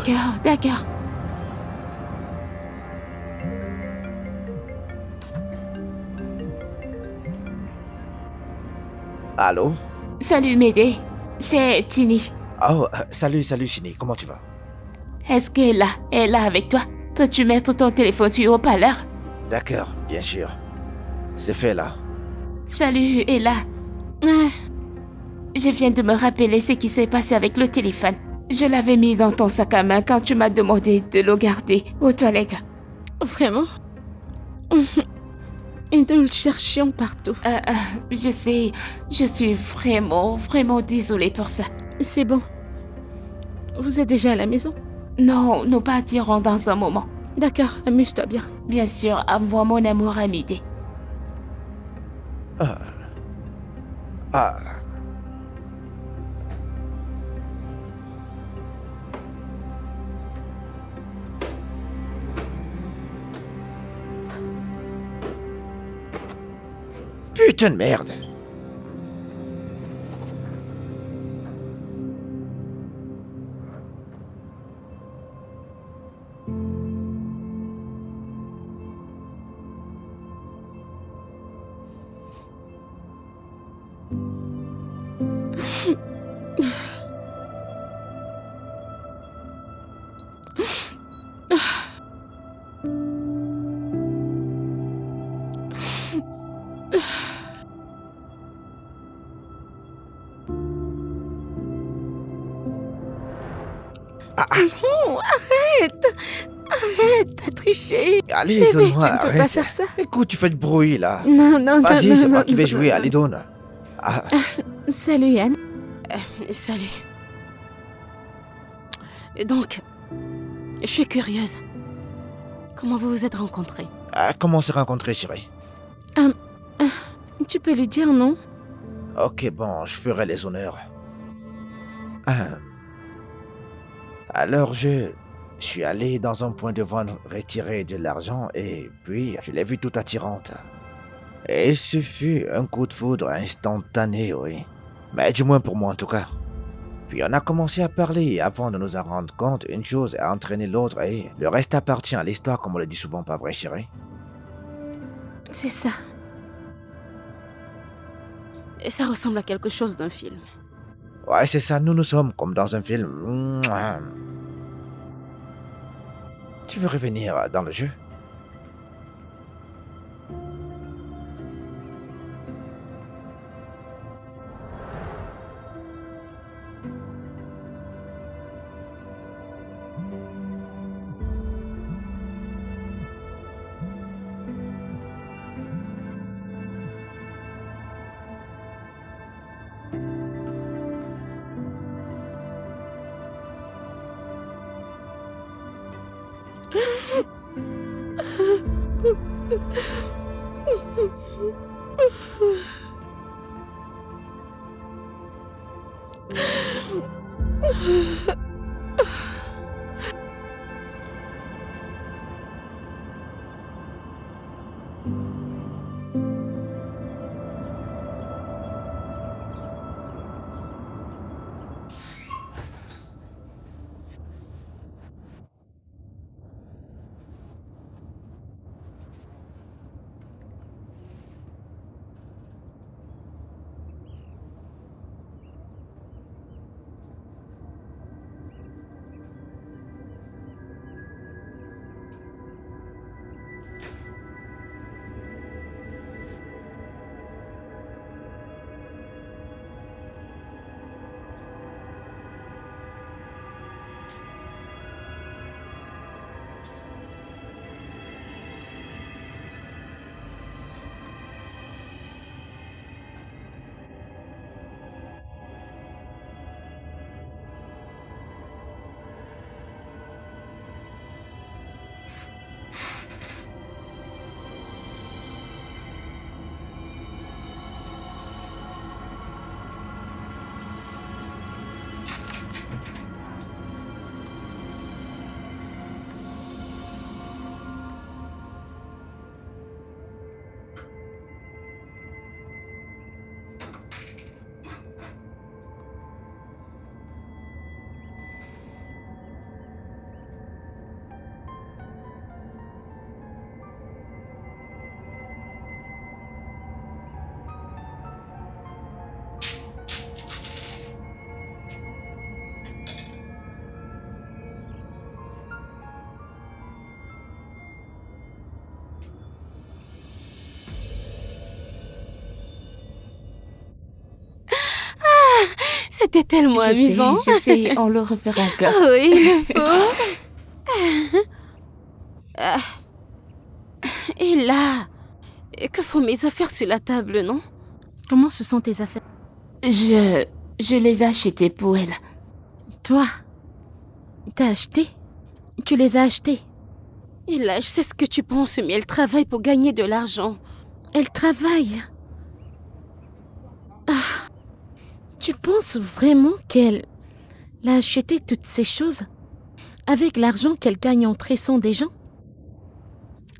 D'accord. Allô? Salut Médée, c'est Tini. Oh, salut Chini, comment tu vas? Est-ce qu'elle est là avec toi? Peux-tu mettre ton téléphone sur haut-parleur? D'accord, bien sûr. C'est fait là. Salut Ella. Ah, Je viens de me rappeler ce qui s'est passé avec le téléphone. Je l'avais mis dans ton sac à main quand tu m'as demandé de le garder aux toilettes. vraiment? Et nous le cherchions partout. Je sais, je suis vraiment désolée pour ça. C'est bon. Vous êtes déjà à la maison? Non, nous partirons dans un moment. D'accord, amuse-toi bien. Bien sûr, envoie mon amour à Médée. Ah. Putain de merde. Non, arrête! Arrête, t'as triché! Allez, Bébé, donne-moi, tu ne peux arrête. pas faire ça. Écoute, tu fais du bruit là. Non, non, non, Vas-y, non, c'est moi non, qui vais non, jouer, non. allez, donne. Ah, Salut Yann. Salut. Donc, je suis curieuse. Comment vous vous êtes rencontrés? Comment on s'est rencontrés, chérie? Tu peux lui dire non? Ok, bon, je ferai les honneurs. Alors, je suis allé dans un point de vente retirer de l'argent et puis je l'ai vue toute attirante. Et ce fut un coup de foudre instantané, oui. Mais du moins pour moi en tout cas. Puis on a commencé à parler et avant de nous en rendre compte, une chose a entraîné l'autre et le reste appartient à l'histoire comme on le dit souvent, pas vrai chérie? C'est ça. Et ça ressemble à quelque chose d'un film. Ouais, c'est ça, nous sommes comme dans un film. Tu veux revenir dans le jeu? C'était tellement amusant. Je sais, on le refera encore. Oui, il le faut. Et là, que font mes affaires sur la table, non? Comment ce sont tes affaires? Je les ai achetées pour elle. Toi? T'as acheté? Tu les as achetées? Et là, je sais ce que tu penses, mais elle travaille pour gagner de l'argent. Elle travaille. Tu penses vraiment qu'elle a acheté toutes ces choses avec l'argent qu'elle gagne en tressant des gens?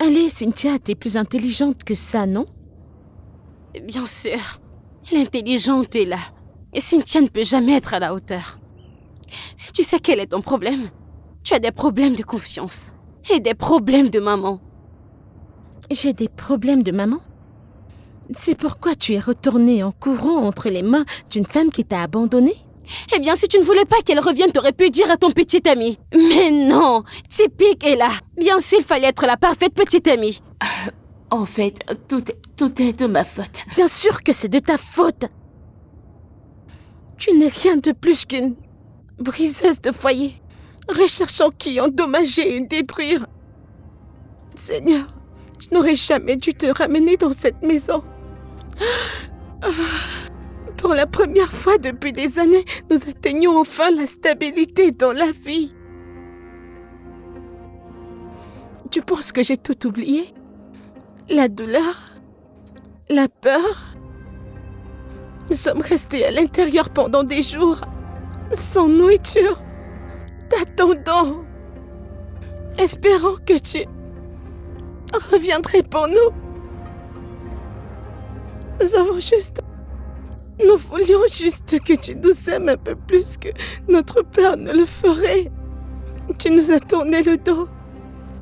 Allez, Cynthia, t'es plus intelligente que ça, non? Bien sûr. L'intelligente est là. Et Cynthia ne peut jamais être à la hauteur. Tu sais quel est ton problème? Tu as des problèmes de confiance. Et des problèmes de maman. J'ai des problèmes de maman? C'est pourquoi tu es retournée en courant entre les mains d'une femme qui t'a abandonnée? Eh bien, si tu ne voulais pas qu'elle revienne, t'aurais pu dire à ton petit ami. Mais non, Typique est là. Bien sûr, il fallait être la parfaite petite amie. En fait, tout est de ma faute. Bien sûr que c'est de ta faute. Tu n'es rien de plus qu'une briseuse de foyer, recherchant qui endommager et détruire. Seigneur, je n'aurais jamais dû te ramener dans cette maison. Pour la première fois depuis des années, nous atteignons enfin la stabilité dans la vie. Tu penses que j'ai tout oublié? La douleur? La peur? Nous sommes restés à l'intérieur pendant des jours, sans nourriture, t'attendant, espérant que tu reviendrais pour nous. Nous voulions juste que tu nous aimes un peu plus que notre père ne le ferait. Tu nous as tourné le dos.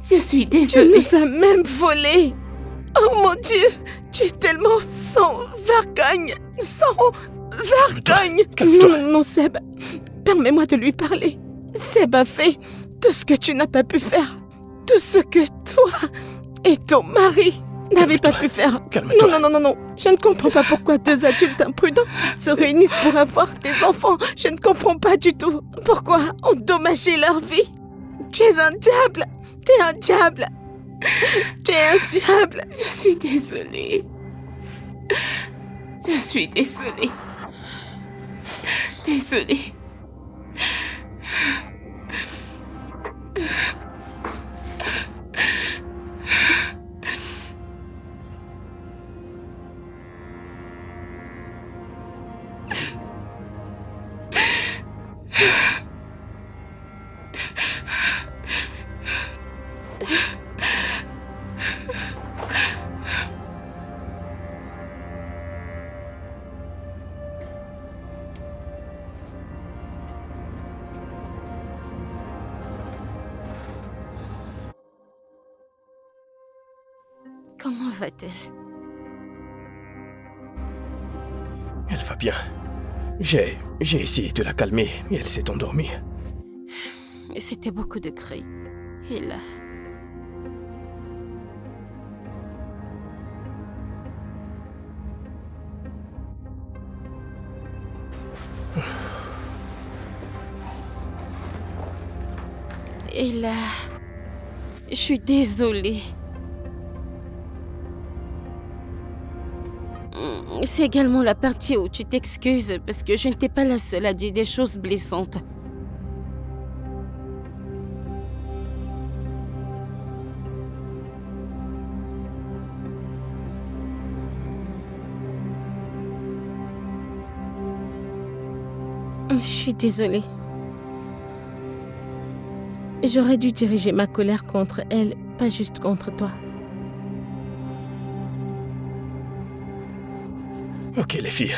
Je suis Tu désolée. nous as même volé. Oh mon Dieu, tu es tellement sans vergogne. Sans vergogne. Calme-toi. Non, Seb. Permets-moi de lui parler. Seb a fait tout ce que tu n'as pas pu faire. Tout ce que toi et ton mari n'avez pas pu faire. Calme-toi. Non. Je ne comprends pas pourquoi deux adultes imprudents se réunissent pour avoir des enfants. Je ne comprends pas du tout pourquoi endommager leur vie. Tu es un diable. Tu es un diable. Tu es un diable. Je suis désolée. Je suis désolée. Désolée. Comment va-t-elle? Elle va bien. J'ai essayé de la calmer et elle s'est endormie. Et c'était beaucoup de cris. Et là... Et là... Je suis désolée. C'est également la partie où tu t'excuses parce que je n'étais pas la seule à dire des choses blessantes. Je suis désolée. J'aurais dû diriger ma colère contre elle, pas juste contre toi. Ok les filles,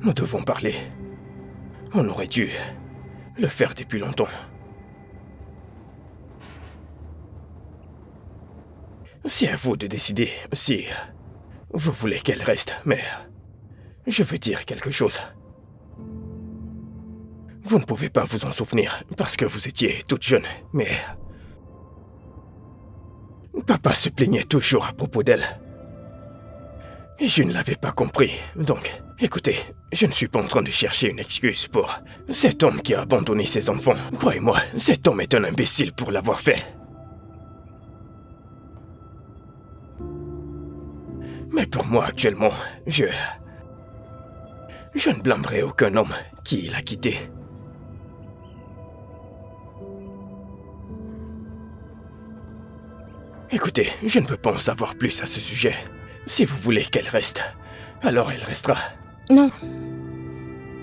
nous devons parler. On aurait dû le faire depuis longtemps. C'est à vous de décider si vous voulez qu'elle reste, mais je veux dire quelque chose. Vous ne pouvez pas vous en souvenir parce que vous étiez toute jeune, mais papa se plaignait toujours à propos d'elle. Et je ne l'avais pas compris, donc, écoutez, je ne suis pas en train de chercher une excuse pour cet homme qui a abandonné ses enfants. Croyez-moi, cet homme est un imbécile pour l'avoir fait. Mais pour moi, actuellement, je ne blâmerai aucun homme qui l'a quitté. Écoutez, je ne veux pas en savoir plus à ce sujet. Si vous voulez qu'elle reste, alors elle restera. Non.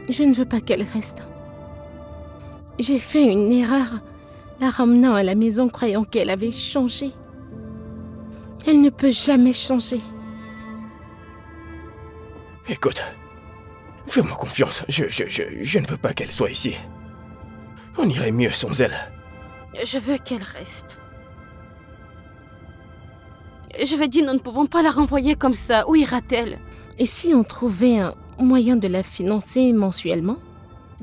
Je ne veux pas qu'elle reste. J'ai fait une erreur, la ramenant à la maison croyant qu'elle avait changé. Elle ne peut jamais changer. Écoute, fais-moi confiance, je ne veux pas qu'elle soit ici. On irait mieux sans elle. Je veux qu'elle reste. Je vais dire, nous ne pouvons pas la renvoyer comme ça. Où ira-t-elle? Et si on trouvait un moyen de la financer mensuellement?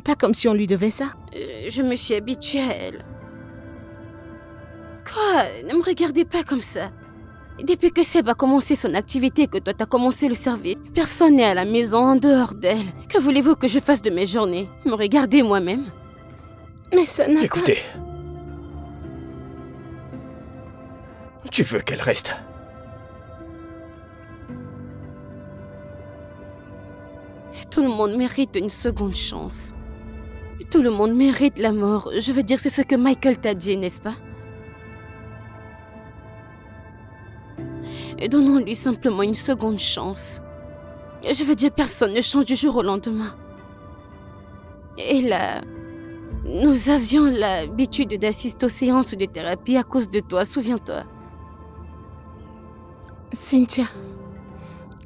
Pas comme si on lui devait ça. Je me suis habituée à elle. Quoi? Ne me regardez pas comme ça. Depuis que Seb a commencé son activité et que toi t'as commencé le service, personne n'est à la maison en dehors d'elle. Que voulez-vous que je fasse de mes journées? Me regarder moi-même? Mais ça n'a Écoutez. Tu veux qu'elle reste? Tout le monde mérite une seconde chance. Tout le monde mérite la mort. Je veux dire, c'est ce que Michael t'a dit, n'est-ce pas? Et donnons-lui simplement une seconde chance. Je veux dire, personne ne change du jour au lendemain. Et là, nous avions l'habitude d'assister aux séances de thérapie à cause de toi, souviens-toi. Cynthia,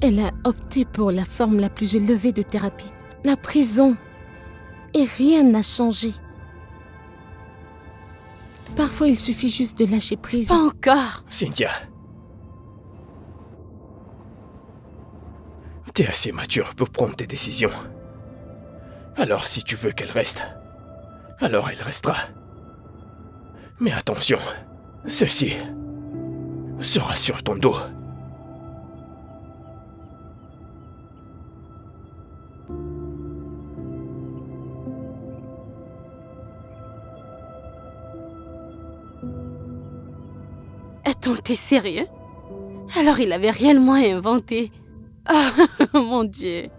elle a opté pour la forme la plus élevée de thérapie, la prison. Et rien n'a changé. Parfois, il suffit juste de lâcher prise. Pas encore. Cynthia. T'es assez mature pour prendre tes décisions. Alors si tu veux qu'elle reste, alors elle restera. Mais attention, ceci sera sur ton dos. Attends, t'es sérieux? Alors il avait réellement inventé. Oh mon Dieu.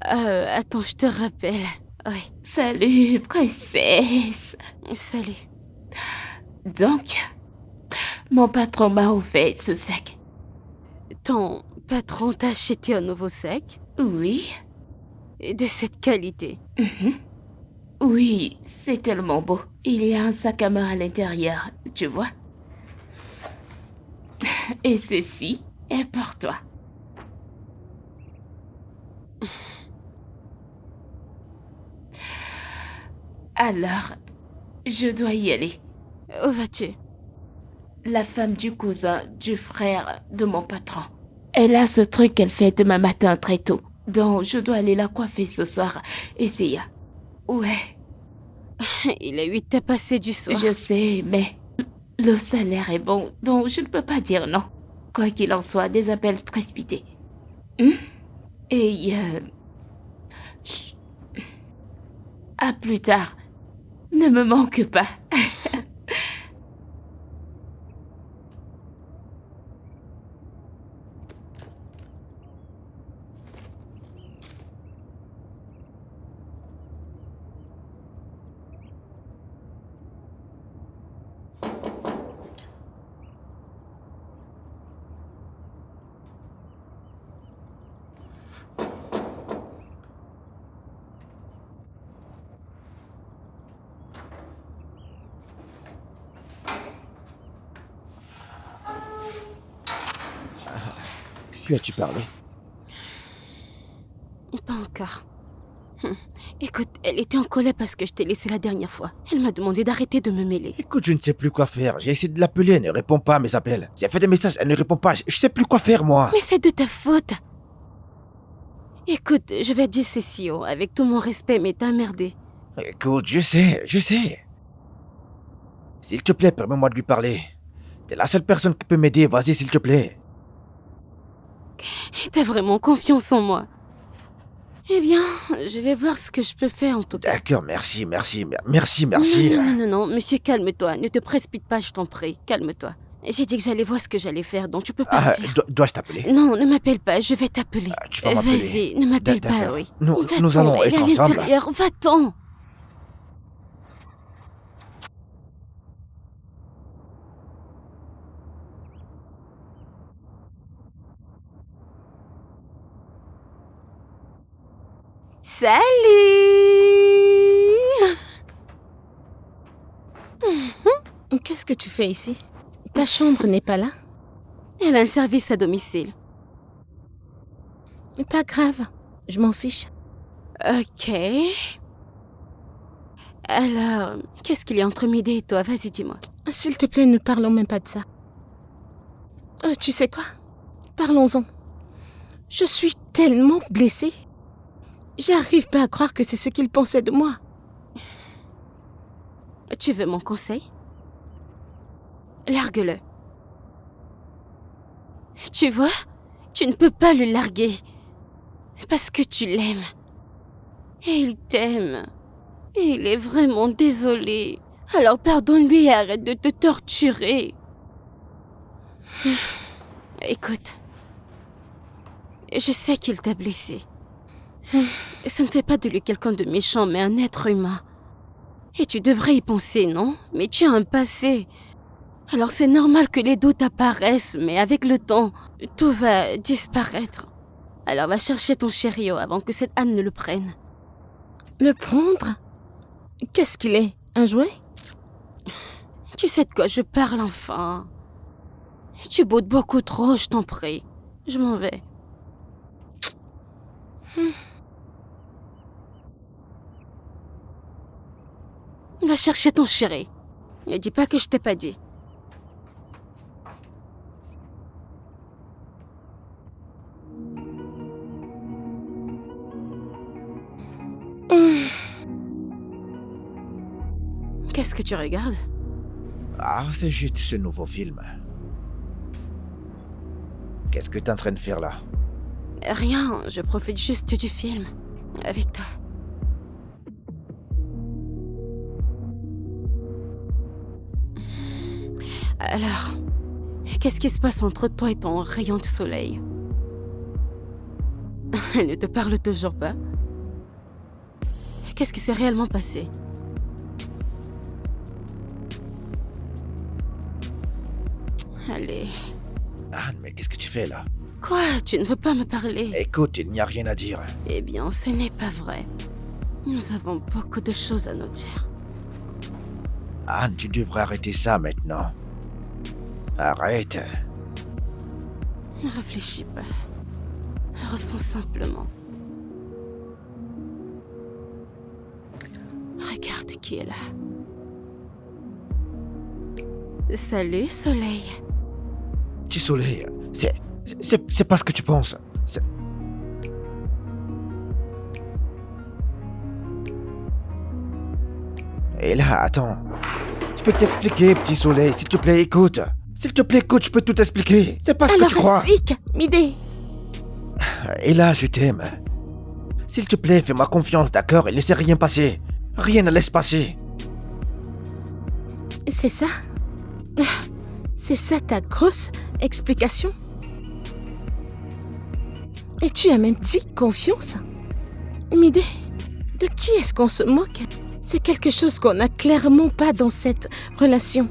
Attends, je te rappelle. Ouais. Salut, princesse. Salut. Donc, mon patron m'a offert ce sac. Ton patron t'a acheté un nouveau sac? Oui. Et de cette qualité? Oui, c'est tellement beau. Il y a un sac à main à l'intérieur, tu vois. Et ceci est pour toi. Alors, je dois y aller. Où vas-tu? La femme du cousin du frère de mon patron. Elle a ce truc qu'elle fait demain matin très tôt. Donc, je dois aller la coiffer ce soir. Et c'est ya. Ouais, Il est 8 à passer du soir. je sais, mais le salaire est bon, donc je ne peux pas dire non. Quoi qu'il en soit, des appels précipités. Et chut. À plus tard. Ne me manque pas. Lui as-tu parlé? Pas encore. Écoute, elle était en colère parce que je t'ai laissé la dernière fois. Elle m'a demandé d'arrêter de me mêler. Écoute, je ne sais plus quoi faire. J'ai essayé de l'appeler, elle ne répond pas à mes appels. J'ai fait des messages, elle ne répond pas. Je sais plus quoi faire, moi. Mais c'est de ta faute. Écoute, je vais dire ceci, avec tout mon respect, mais t'as merdé. Écoute, je sais. S'il te plaît, permets-moi de lui parler. T'es la seule personne qui peut m'aider, vas-y, s'il te plaît. T'as vraiment confiance en moi. Eh bien, je vais voir ce que je peux faire en tout cas. D'accord, merci. Non, monsieur, calme-toi. Ne te précipite pas, je t'en prie. Calme-toi. J'ai dit que j'allais voir ce que j'allais faire, donc tu peux Ah, partir. dois-je t'appeler? Non, ne m'appelle pas, je vais t'appeler. Tu vas m'appeler. Vas-y, ne m'appelle pas, D'accord. oui. Nous Va-t'en, allons elle être est à ensemble. l'intérieur, va-t'en. Salut! Qu'est-ce que tu fais ici? Ta chambre n'est pas là? Elle a un service à domicile. Pas grave, je m'en fiche. Ok. Alors, qu'est-ce qu'il y a entre midi et toi? Vas-y, dis-moi. S'il te plaît, ne parlons même pas de ça. Oh, tu sais quoi? Parlons-en. Je suis tellement blessée. J'arrive pas à croire que c'est ce qu'il pensait de moi. Tu veux mon conseil? Largue-le. Tu vois, tu ne peux pas le larguer. Parce que tu l'aimes. Et il t'aime. Et il est vraiment désolé. Alors pardonne-lui et arrête de te torturer. Écoute. Je sais qu'il t'a blessé. Ça ne fait pas de lui quelqu'un de méchant, mais un être humain. Et tu devrais y penser, non? Mais tu as un passé. Alors c'est normal que les doutes apparaissent, mais avec le temps, tout va disparaître. Alors va chercher ton chéri avant que cette Anne ne le prenne. Le prendre? Qu'est-ce qu'il est? Un jouet? Tu sais de quoi je parle enfin. Tu boudes beaucoup trop, je t'en prie. Je m'en vais. Va chercher ton chéri. Ne dis pas que je t'ai pas dit. Qu'est-ce que tu regardes? Ah, c'est juste ce nouveau film. Qu'est-ce que t'es en train de faire là? Rien, je profite juste du film. Avec toi. Alors, qu'est-ce qui se passe entre toi et ton rayon de soleil? Elle ne te parle toujours pas? Qu'est-ce qui s'est réellement passé? Allez. Anne, mais qu'est-ce que tu fais là? Quoi? Tu ne veux pas me parler? Écoute, il n'y a rien à dire. Eh bien, ce n'est pas vrai. Nous avons beaucoup de choses à nous dire. Anne, tu devrais arrêter ça maintenant. Arrête. Ne réfléchis pas. Ressens simplement. Regarde qui est là. Salut, Soleil. Petit soleil, c'est pas ce que tu penses. Et là, attends. Je peux t'expliquer, petit soleil, s'il te plaît, écoute. S'il te plaît, écoute, je peux tout expliquer. C'est pas ce que tu crois. Alors explique, Midé. Et là, je t'aime. S'il te plaît, fais-moi confiance, d'accord? Il ne s'est rien passé. Rien ne laisse passer. C'est ça? C'est ça ta grosse explication? Et tu as même dit confiance? Midé, de qui est-ce qu'on se moque? C'est quelque chose qu'on n'a clairement pas dans cette relation.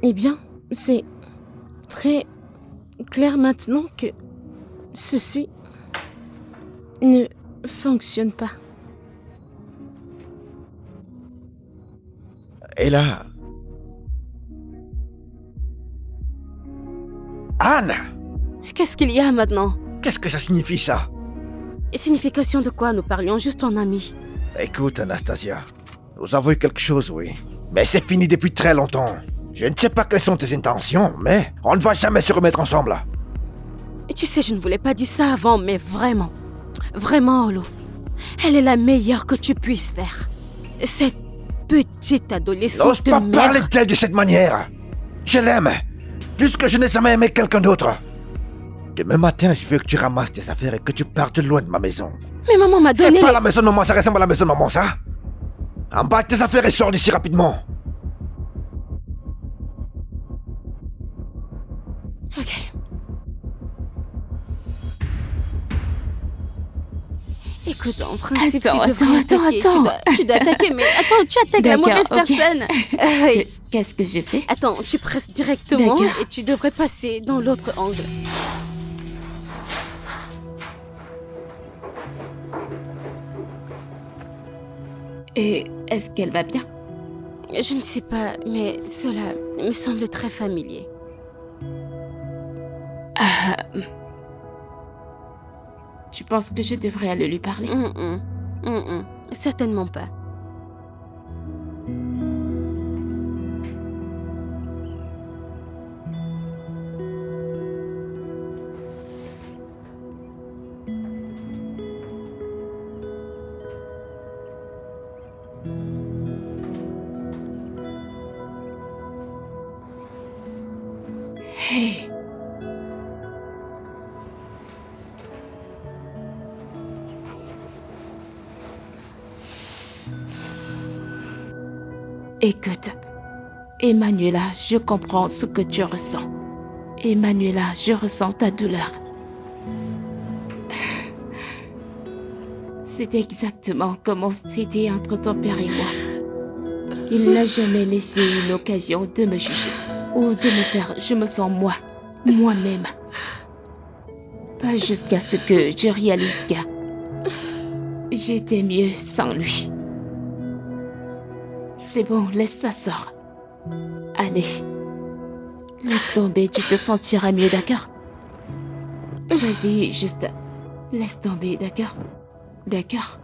Eh bien, c'est très clair maintenant que ceci ne fonctionne pas. Et là... Anne! Qu'est-ce qu'il y a maintenant? Qu'est-ce que ça signifie, ça? Et signification de quoi? Nous parlions juste en amis. Écoute, Anastasia, nous avons eu quelque chose, oui. Mais c'est fini depuis très longtemps. Je ne sais pas quelles sont tes intentions, mais on ne va jamais se remettre ensemble. Et tu sais, je ne voulais pas dire ça avant, mais vraiment, vraiment, Olo, elle est la meilleure que tu puisses faire. Cette petite adolescente N'ose de pas merde. parler d'elle de cette manière. Je l'aime, plus que je n'ai jamais aimé quelqu'un d'autre. Demain matin, je veux que tu ramasses tes affaires et que tu partes loin de ma maison. Mais maman m'a donné... C'est pas la maison de maman, ça ressemble à la maison de maman, ça. Emballe tes affaires et sors d'ici rapidement. Ok. Écoute, en principe, Attends, tu devrais attends, attaquer. attends. Tu dois attaquer, mais attends, tu attaques la D'accord, mauvaise ok. personne. Oui. Qu'est-ce que j'ai fait? Attends, tu presses directement D'accord. et tu devrais passer dans l'autre angle. Et est-ce qu'elle va bien? Je ne sais pas, mais cela me semble très familier. Tu penses que je devrais aller lui parler? Certainement pas. Hey. Écoute, Emmanuela, je comprends ce que tu ressens. Emmanuela, je ressens ta douleur. C'est exactement comme c'était entre ton père et moi. Il n'a jamais laissé une occasion de me juger ou de me faire je me sens moi-même. Pas jusqu'à ce que je réalise que j'étais mieux sans lui. C'est bon, laisse ça sort. Allez. Laisse tomber, tu te sentiras mieux, d'accord? Vas-y, juste laisse tomber, d'accord? D'accord?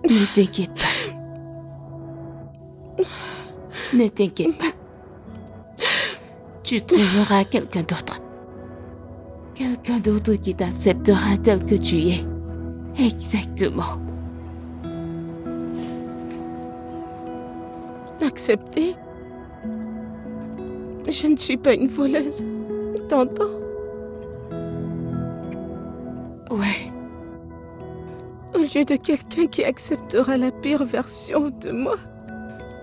Ne t'inquiète pas. Ne t'inquiète pas. Tu trouveras quelqu'un d'autre. Quelqu'un d'autre qui t'acceptera tel que tu es. Exactement. Accepter? Je ne suis pas une voleuse. T'entends? Ouais. Au lieu de quelqu'un qui acceptera la pire version de moi,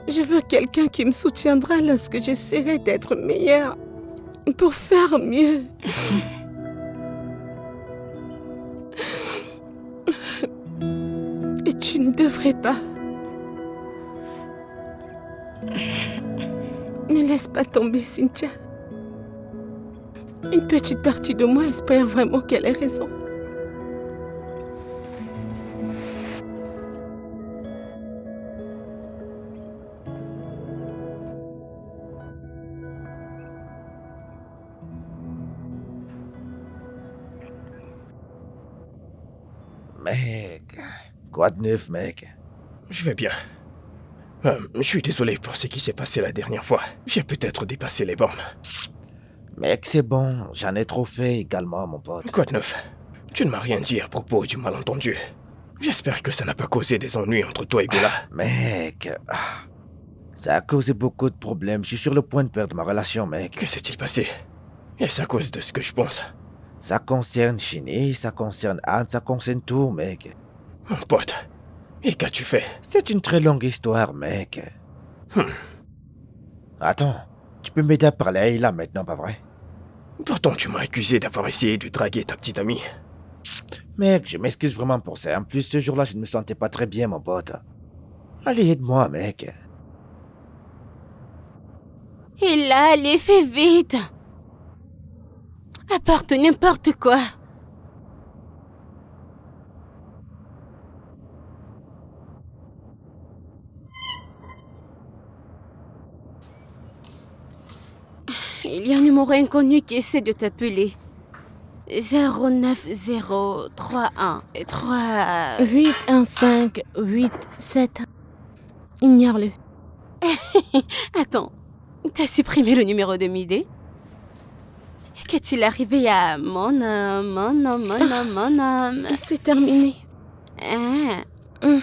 je veux quelqu'un qui me soutiendra lorsque j'essaierai d'être meilleure pour faire mieux. Et tu ne devrais pas. Ne laisse pas tomber, Cynthia. Une petite partie de moi espère vraiment qu'elle ait raison. Mec, quoi de neuf, mec? Je vais bien. Je suis désolé pour ce qui s'est passé la dernière fois. J'ai peut-être dépassé les bornes. Mec, c'est bon, j'en ai trop fait également, mon pote. Quoi de neuf? Tu ne m'as rien dit à propos du malentendu. J'espère que ça n'a pas causé des ennuis entre toi et Bella. Mec, ça a causé beaucoup de problèmes. Je suis sur le point de perdre ma relation, mec. Que s'est-il passé? Est-ce à cause de ce que je pense? Ça concerne Shinny, ça concerne Anne, ça concerne tout, mec. Mon pote, et qu'as-tu fait? C'est une très longue histoire, mec. Attends, tu peux m'aider à parler à Ayla maintenant, pas vrai? Pourtant, tu m'as accusé d'avoir essayé de draguer ta petite amie. Mec, je m'excuse vraiment pour ça. En plus, ce jour-là, je ne me sentais pas très bien, mon pote. Allez, aide-moi, mec. Et là, allez, fais vite. Apporte n'importe quoi. Il y a un numéro inconnu qui essaie de t'appeler. 09031 3... 81587. Ignore-le. Attends, t'as supprimé le numéro de Midé? Qu'est-il arrivé à mon homme? C'est terminé. Ah,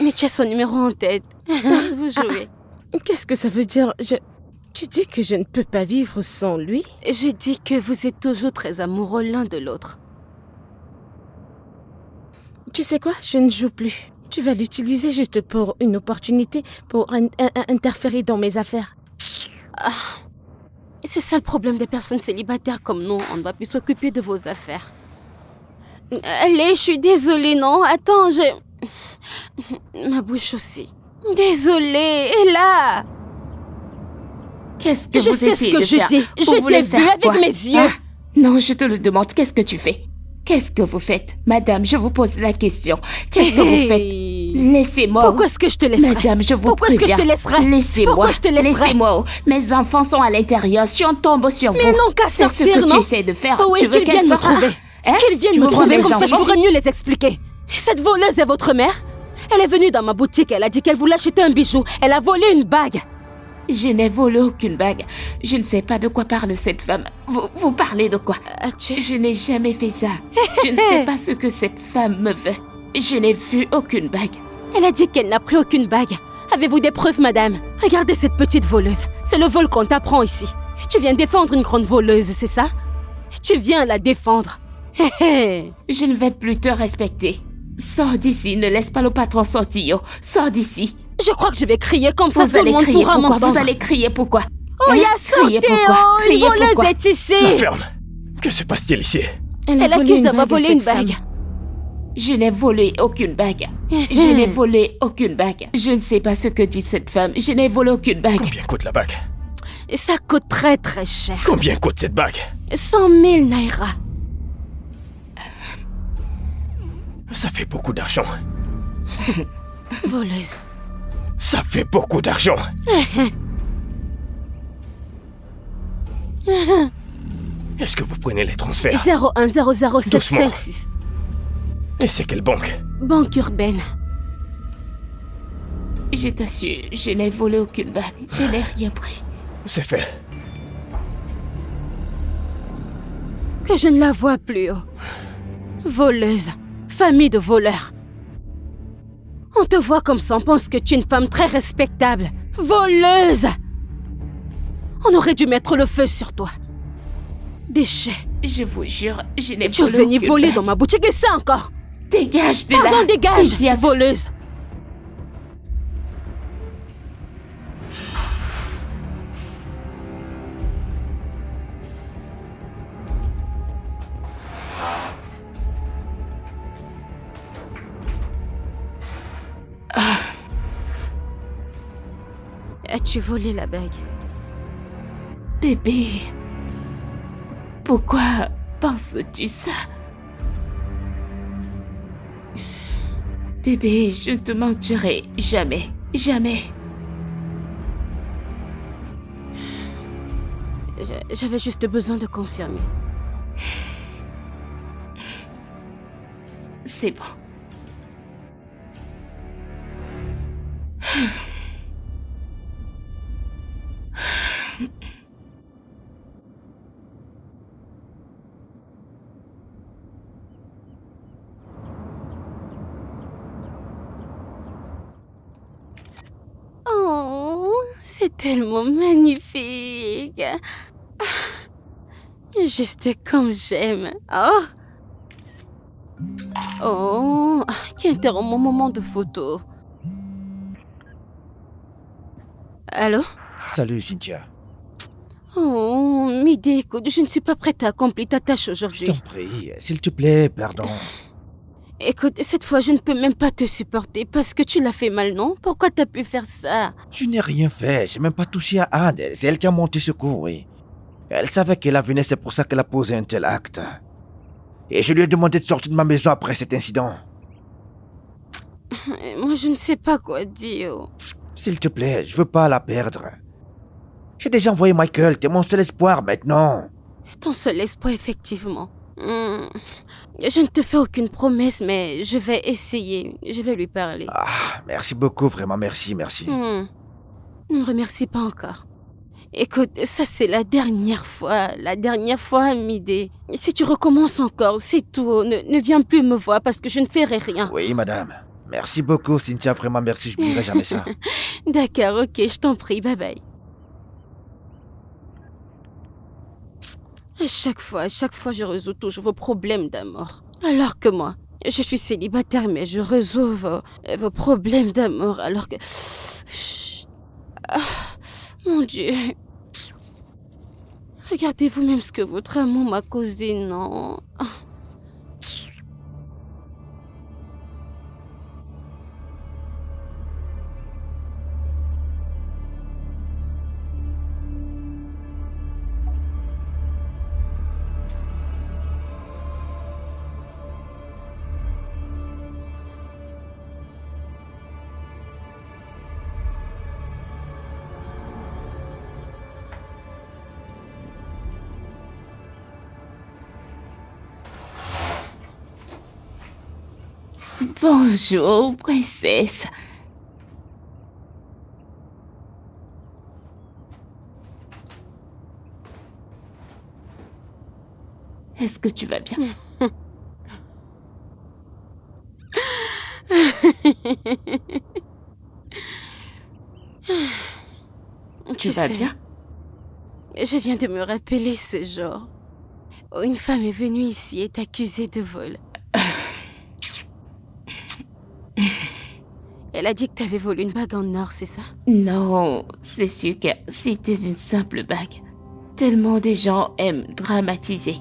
mais tu as son numéro en tête. Vous jouez. Qu'est-ce que ça veut dire? Tu dis que je ne peux pas vivre sans lui? Je dis que vous êtes toujours très amoureux l'un de l'autre. Tu sais quoi? Je ne joue plus. Tu vas l'utiliser juste pour une opportunité, pour interférer dans mes affaires. C'est ça le problème des personnes célibataires comme nous. On ne va plus s'occuper de vos affaires. Allez, je suis désolée, non? Attends, ma bouche aussi. Désolée, et là? Qu'est-ce que Je vous sais ce essayez que de je faire? dis. Vous Je voulez t'ai vu faire avec quoi? mes yeux. Hein? Non, je te le demande. Qu'est-ce que tu fais? Qu'est-ce que vous faites? Madame, je vous pose la question. Qu'est-ce que vous faites? Laissez-moi. Pourquoi est-ce que je te laisserai? Madame, je vous Pourquoi est-ce que je te préviens. laisserai? Laissez-moi. Pourquoi je te laisserai? Laissez-moi. Mes enfants sont à l'intérieur. Si on tombe sur vous, Mais non, qu'à c'est ce sortir, que tu non? essaies de faire. Oh oui, tu veux qu'ils viennent me fasse- trouver. Hein? Qu'ils viennent Tu me veux trouver, mes comme ça je enfants? pourrais mieux les expliquer. Cette voleuse est votre mère? Elle est venue dans ma boutique, elle a dit qu'elle voulait acheter un bijou. Elle a volé une bague. Je n'ai volé aucune bague. Je ne sais pas de quoi parle cette femme. Vous parlez de quoi? Je n'ai jamais fait ça. Je ne sais pas ce que cette femme me veut. Je n'ai vu aucune bague. Elle a dit qu'elle n'a pris aucune bague. Avez-vous des preuves, madame? Regardez cette petite voleuse. C'est le vol qu'on t'apprend ici. Tu viens défendre une grande voleuse, c'est ça? Tu viens la défendre. Je ne vais plus te respecter. Sors d'ici, ne laisse pas le patron sortir. Sors d'ici. Je crois que je vais crier comme ça, Vous tout le allez monde crier pourra pourquoi? m'entendre. Vous allez crier pourquoi? Oh, il y a Criez sorti, pourquoi? oh, une Criez voleuse pourquoi? est ici. La ferme! Que se passe-t-il ici? Elle accuse d'avoir volé une bague. Je n'ai volé aucune bague. Je n'ai volé aucune bague. Je ne sais pas ce que dit cette femme. Je n'ai volé aucune bague. Combien coûte la bague? Ça coûte très très cher. Combien coûte cette bague? 100 000 naira. Ça fait beaucoup d'argent. Voleuse. Ça fait beaucoup d'argent. Est-ce que vous prenez les transferts? 0100756. Et c'est quelle banque? Banque urbaine. Je t'assure, je n'ai volé aucune bague. Je n'ai rien pris. C'est fait. Que je ne la vois plus. Oh. Voleuse. Famille de voleurs. On te voit comme ça, on pense que tu es une femme très respectable. Voleuse! On aurait dû mettre le feu sur toi. Déchet. Je vous jure, je n'ai Tu oses volé venir aucune voler bague. dans ma boutique et ça encore. Dégage de là. Pardon, dégage, Idiote. voleuse. As-tu volé la bague? Bébé, pourquoi penses-tu ça? Bébé, je ne te mentirai jamais, jamais. J'avais juste besoin de confirmer. C'est bon. Oh, c'est tellement magnifique. Juste comme j'aime. Oh. Oh, qui interrompt mon moment de photo. Allô? Salut, Cynthia. Oh, Midi, écoute, je ne suis pas prête à accomplir ta tâche Je aujourd'hui. t'en prie, s'il te plaît, pardon. Écoute, cette fois, je ne peux même pas te supporter parce que tu l'as fait mal, non? Pourquoi t'as pu faire ça? Je n'ai rien fait, j'ai même pas touché à Anne. C'est elle qui a monté ce coup, oui. Elle savait qu'elle venait, c'est pour ça qu'elle a posé un tel acte. Et je lui ai demandé de sortir de ma maison après cet incident. Moi, je ne sais pas quoi dire. S'il te plaît, je veux pas la perdre. J'ai déjà envoyé Michael, t'es mon seul espoir maintenant. Ton seul espoir, effectivement. Je ne te fais aucune promesse, mais je vais essayer. Je vais lui parler. Ah, merci beaucoup, vraiment, merci. Ne me remercie pas encore. Écoute, ça c'est la dernière fois, Midé. Si tu recommences encore, c'est tout. Ne viens plus me voir parce que je ne ferai rien. Oui, madame. Merci beaucoup, Cynthia, vraiment merci, je n'oublierai jamais ça. D'accord, ok, je t'en prie, bye bye. À chaque fois, je résous toujours vos problèmes d'amour. Alors que moi, je suis célibataire, mais je résous vos problèmes d'amour, alors que... Chut. Ah, mon Dieu. Regardez vous-même ce que votre amour m'a causé, non? Bonjour, princesse. Est-ce que tu vas bien? Tu vas bien? Je viens de me rappeler ce jour où une femme est venue ici et est accusée de vol. Elle a dit que tu avais volé une bague en or, c'est ça? Non, c'est sûr que c'était une simple bague. Tellement des gens aiment dramatiser.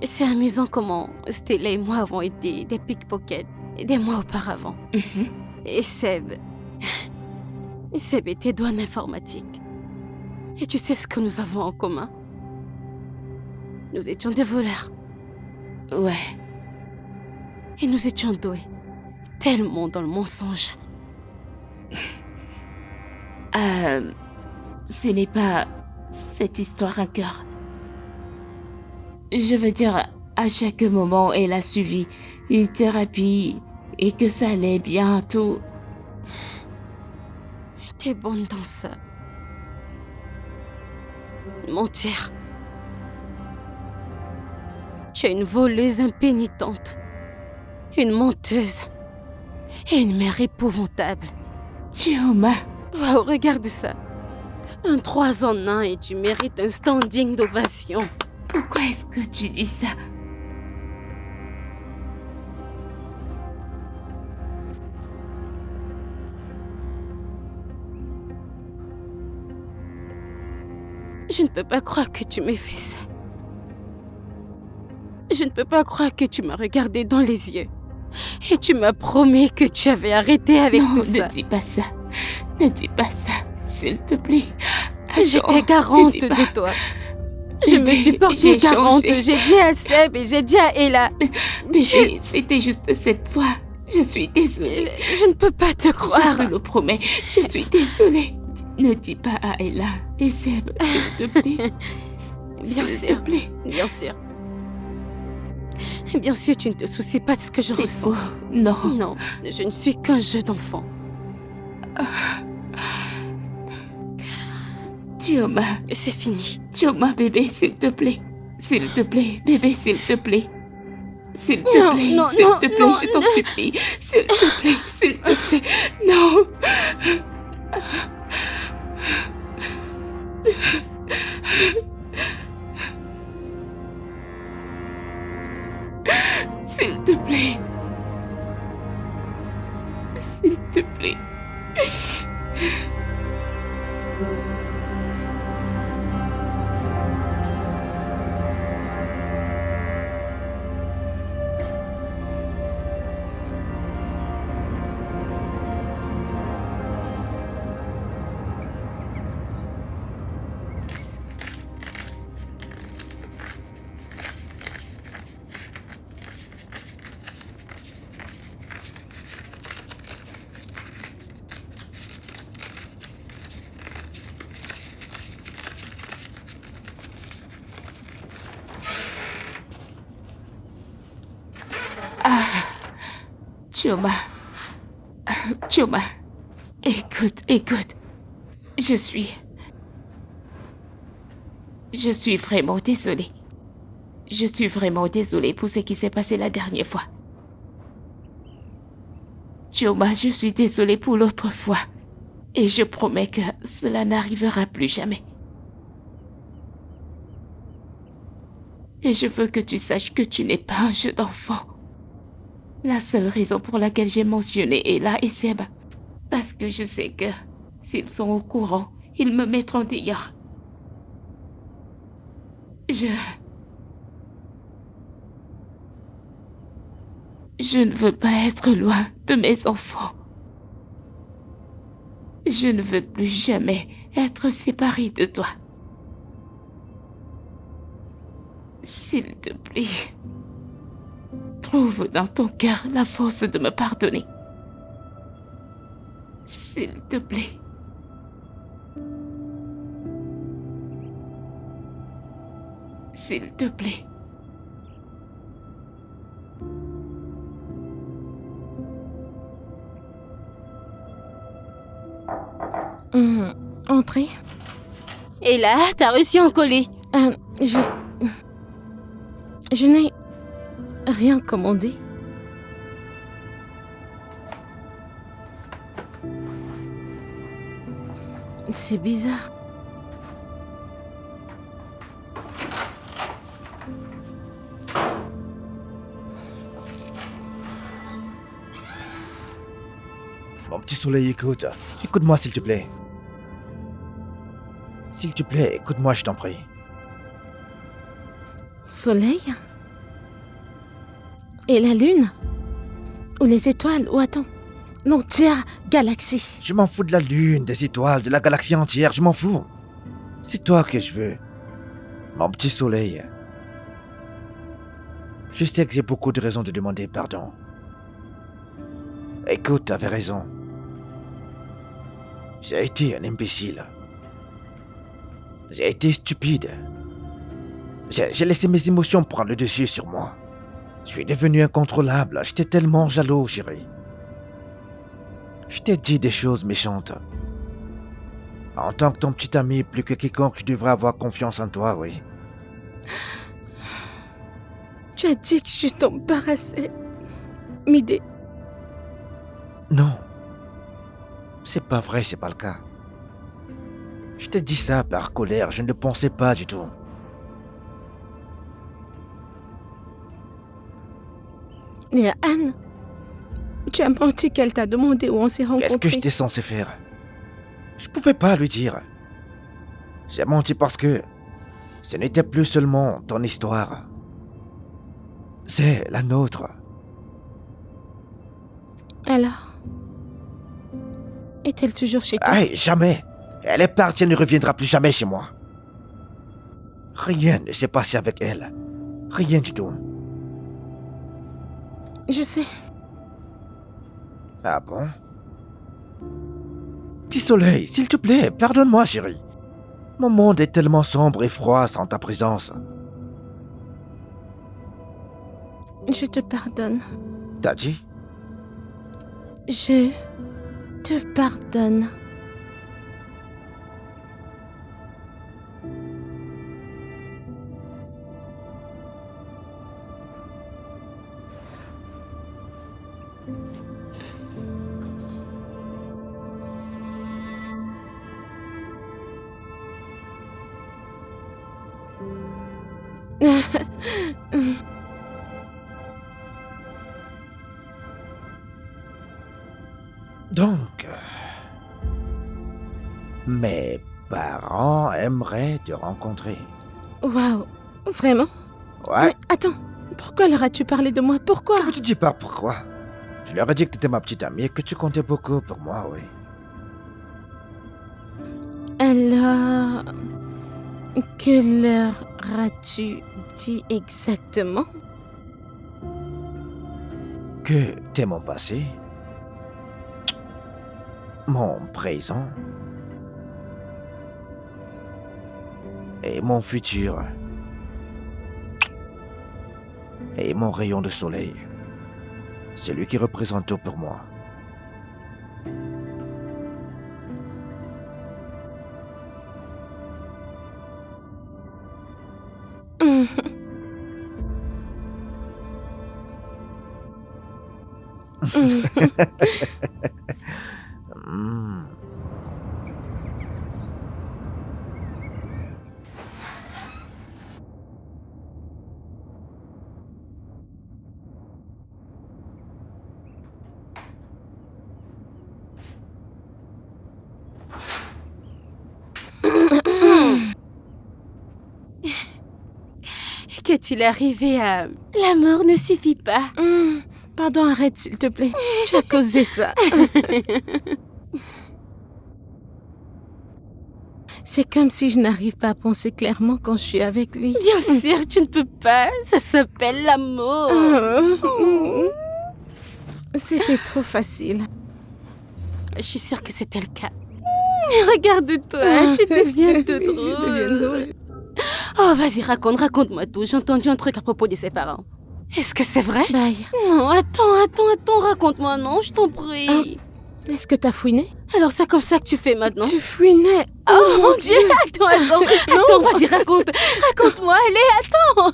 C'est amusant comment Stella et moi avons été des pickpockets des mois auparavant. Et Seb était douane informatique. Et tu sais ce que nous avons en commun? Nous étions des voleurs. Ouais. Et nous étions doués. Tellement dans le mensonge. Ce n'est pas cette histoire un cœur. Je veux dire, à chaque moment, elle a suivi une thérapie et que ça allait bien, tout. T'es bonne dans ça. Mentir. Tu es une voleuse impénitente. Une menteuse. Et une mère épouvantable. Chioma. Wow, regarde ça. Un 3 en 1 et tu mérites un standing d'ovation. Pourquoi est-ce que tu dis ça? Je ne peux pas croire que tu m'aies fait ça. Je ne peux pas croire que tu m'as regardé dans les yeux. Et tu m'as promis que tu avais arrêté avec Non, tout ça. ne dis pas ça. Ne dis pas ça, s'il te plaît. J'étais garante de toi. Je me suis portée garante. J'ai dit à Seb et j'ai dit à Ella. Bébé, c'était juste cette fois. Je suis désolée. Je ne peux pas te croire. Je te le promets. Je suis désolée. Ne dis pas à Ella et Seb, s'il te plaît. Bien S'il sûr. te plaît. Bien sûr. Bien sûr, tu ne te soucies pas de ce que je C'est ressens. faux. Non. Non, je ne suis qu'un jeu d'enfant. Chioma. C'est fini. Chioma, bébé, s'il te plaît. S'il te plaît, bébé, s'il te plaît. S'il te Non, plaît, non, s'il non, te plaît, non, je t'en non. supplie. S'il te plaît, s'il te plaît. Non. S'il te plaît. S'il te plaît. Chioma. Chioma. Écoute. Je suis vraiment désolée. Je suis vraiment désolée pour ce qui s'est passé la dernière fois. Chioma, je suis désolée pour l'autre fois. Et je promets que cela n'arrivera plus jamais. Et je veux que tu saches que tu n'es pas un jeu d'enfant. La seule raison pour laquelle j'ai mentionné Ella et Seb, parce que je sais que s'ils sont au courant, ils me mettront dehors. Je ne veux pas être loin de mes enfants. Je ne veux plus jamais être séparée de toi. S'il te plaît, trouve dans ton cœur la force de me pardonner. S'il te plaît. S'il te plaît. Entrez. Et là, t'as reçu un colis. Je n'ai rien commandé. C'est bizarre. Mon petit soleil, écoute. Écoute-moi, s'il te plaît. S'il te plaît, écoute-moi, je t'en prie. Soleil? Et la Lune? Ou les étoiles? Ou attends, l'entière galaxie? Je m'en fous de la lune, des étoiles, de la galaxie entière, je m'en fous. C'est toi que je veux. Mon petit soleil. Je sais que j'ai beaucoup de raisons de demander pardon. Écoute, t'avais raison. J'ai été un imbécile. J'ai été stupide. J'ai laissé mes émotions prendre le dessus sur moi. Je suis devenu incontrôlable. J'étais tellement jaloux, chérie. Je t'ai dit des choses méchantes. En tant que ton petit ami, plus que quiconque, je devrais avoir confiance en toi, oui. Tu as dit que je t'embarrassais. Midé. Non. C'est pas vrai, c'est pas le cas. Je t'ai dit ça par colère, je ne le pensais pas du tout. Et à Anne, tu as menti qu'elle t'a demandé où on s'est rencontrés. Qu'est-ce que j'étais censé faire? Je pouvais pas lui dire. J'ai menti parce que ce n'était plus seulement ton histoire. C'est la nôtre. Alors, est-elle toujours chez toi? Aïe, jamais. Elle est partie, elle ne reviendra plus jamais chez moi. Rien ne s'est passé avec elle. Rien du tout. Je sais. Ah bon? Petit soleil, s'il te plaît, pardonne-moi, chérie. Mon monde est tellement sombre et froid sans ta présence. Je te pardonne. T'as dit? Je te pardonne. Donc, mes parents aimeraient te rencontrer. Waouh, vraiment? Ouais. Mais attends, pourquoi leur as-tu parlé de moi? Pourquoi? Ne te dis pas pourquoi. Je leur ai dit que t'étais ma petite amie et que tu comptais beaucoup pour moi, oui. Alors, que leur as-tu dit exactement? Que t'es mon passé, mon présent et mon futur et mon rayon de soleil, celui qui représente tout pour moi. Hmm. Qu'est-il arrivé à... La mort ne suffit pas. Pardon, arrête s'il te plaît. Tu as causé ça. C'est comme si je n'arrive pas à penser clairement quand je suis avec lui. Bien sûr, tu ne peux pas. Ça s'appelle l'amour. C'était trop facile. Je suis sûre que c'était le cas. Regarde-toi, tu deviens toute rouge. Je deviens rouge. Oh, vas-y, raconte-moi tout. J'ai entendu un truc à propos de ses parents. Est-ce que c'est vrai? Bye. Non, attends, raconte-moi, non, je t'en prie. Est-ce que t'as fouiné? Alors c'est comme ça que tu fais maintenant? Tu fouinais. Oh mon Dieu! Attends, vas-y, raconte-moi, allez, attends!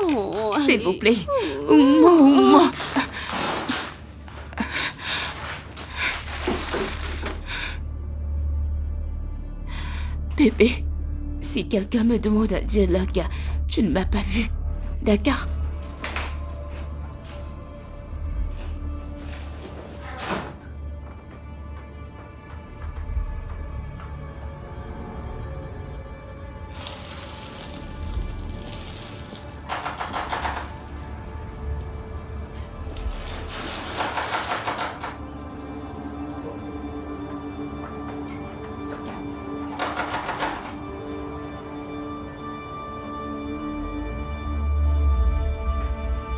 Oh, S'il allez. vous plaît. Ouma. Bébé, si quelqu'un me demande à dire Laga, tu ne m'as pas vu. D'accord?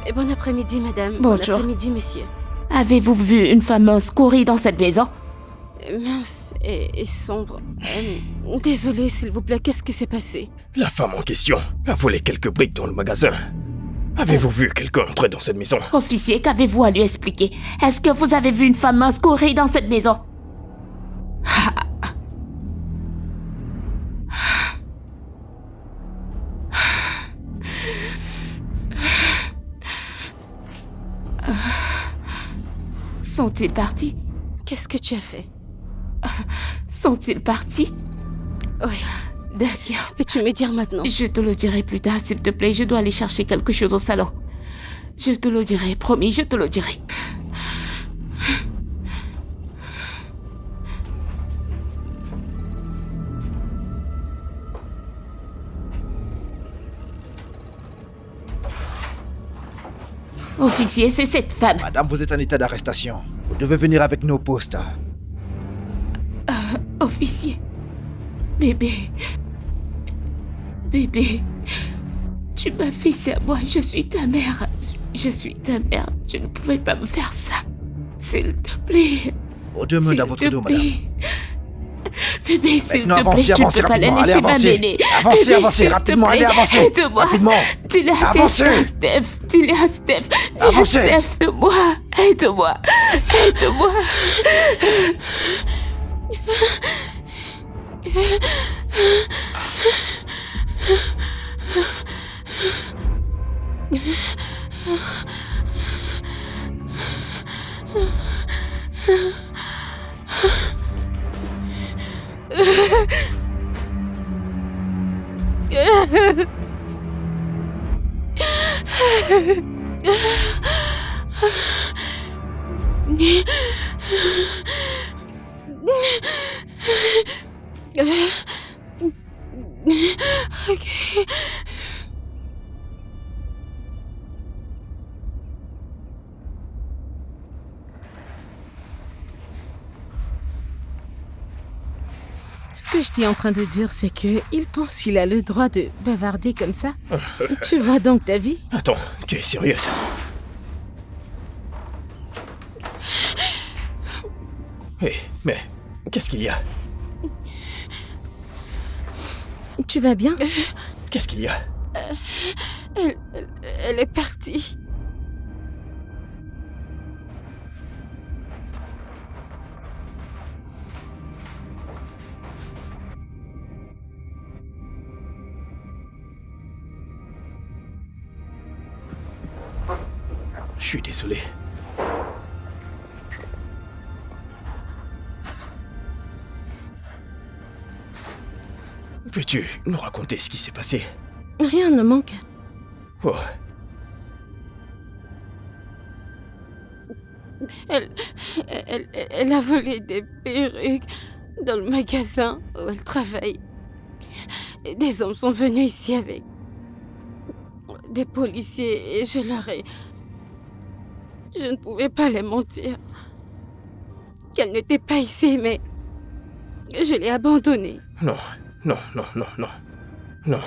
Et bon après-midi, madame. Bonjour. Bon après-midi, monsieur. Avez-vous vu une femme courir dans cette maison? Mince et sombre. Désolée, s'il vous plaît, qu'est-ce qui s'est passé? La femme en question a volé quelques briques dans le magasin. Avez-vous vu quelqu'un entrer dans cette maison? Officier, qu'avez-vous à lui expliquer? Est-ce que vous avez vu une femme courir dans cette maison? Sont-ils partis? Qu'est-ce que tu as fait? Sont-ils partis? Oui. D'accord. Peux-tu me dire maintenant? Je te le dirai plus tard, s'il te plaît. Je dois aller chercher quelque chose au salon. Je te le dirai, promis, je te le dirai. Officier, c'est cette femme. Madame, vous êtes en état d'arrestation. Vous devez venir avec nous au poste. Officier. Bébé. Bébé. Tu m'as fait ça, moi. Je suis ta mère. Je suis ta mère. Je ne pouvais pas me faire ça. S'il te plaît. Vos deux mains dans votre dos, madame. Bébé, s'il Maintenant, te plaît, tu ne peux pas la laisser m'amener. Avancez, avancez, rapidement, allez, avancez. Aide-moi. Rapidement. Dis-le à Steph. Dis-le à Steph. Dis à Steph de moi. Aide-moi. Aide-moi. Ok. Ce que je t'ai en train de dire, c'est que il pense qu'il a le droit de bavarder comme ça. Tu vois donc ta vie? Attends, tu es sérieuse? Hé, mais qu'est-ce qu'il y a? Tu vas bien? Qu'est-ce qu'il y a? Elle est partie. Je suis désolé. Peux-tu nous raconter ce qui s'est passé? Rien ne manque. Oh. Elle a volé des perruques dans le magasin où elle travaille. Et des hommes sont venus ici avec des policiers et je ne pouvais pas les mentir. Qu'elle n'était pas ici, mais je l'ai abandonnée. Non, non, non, non, non. Non.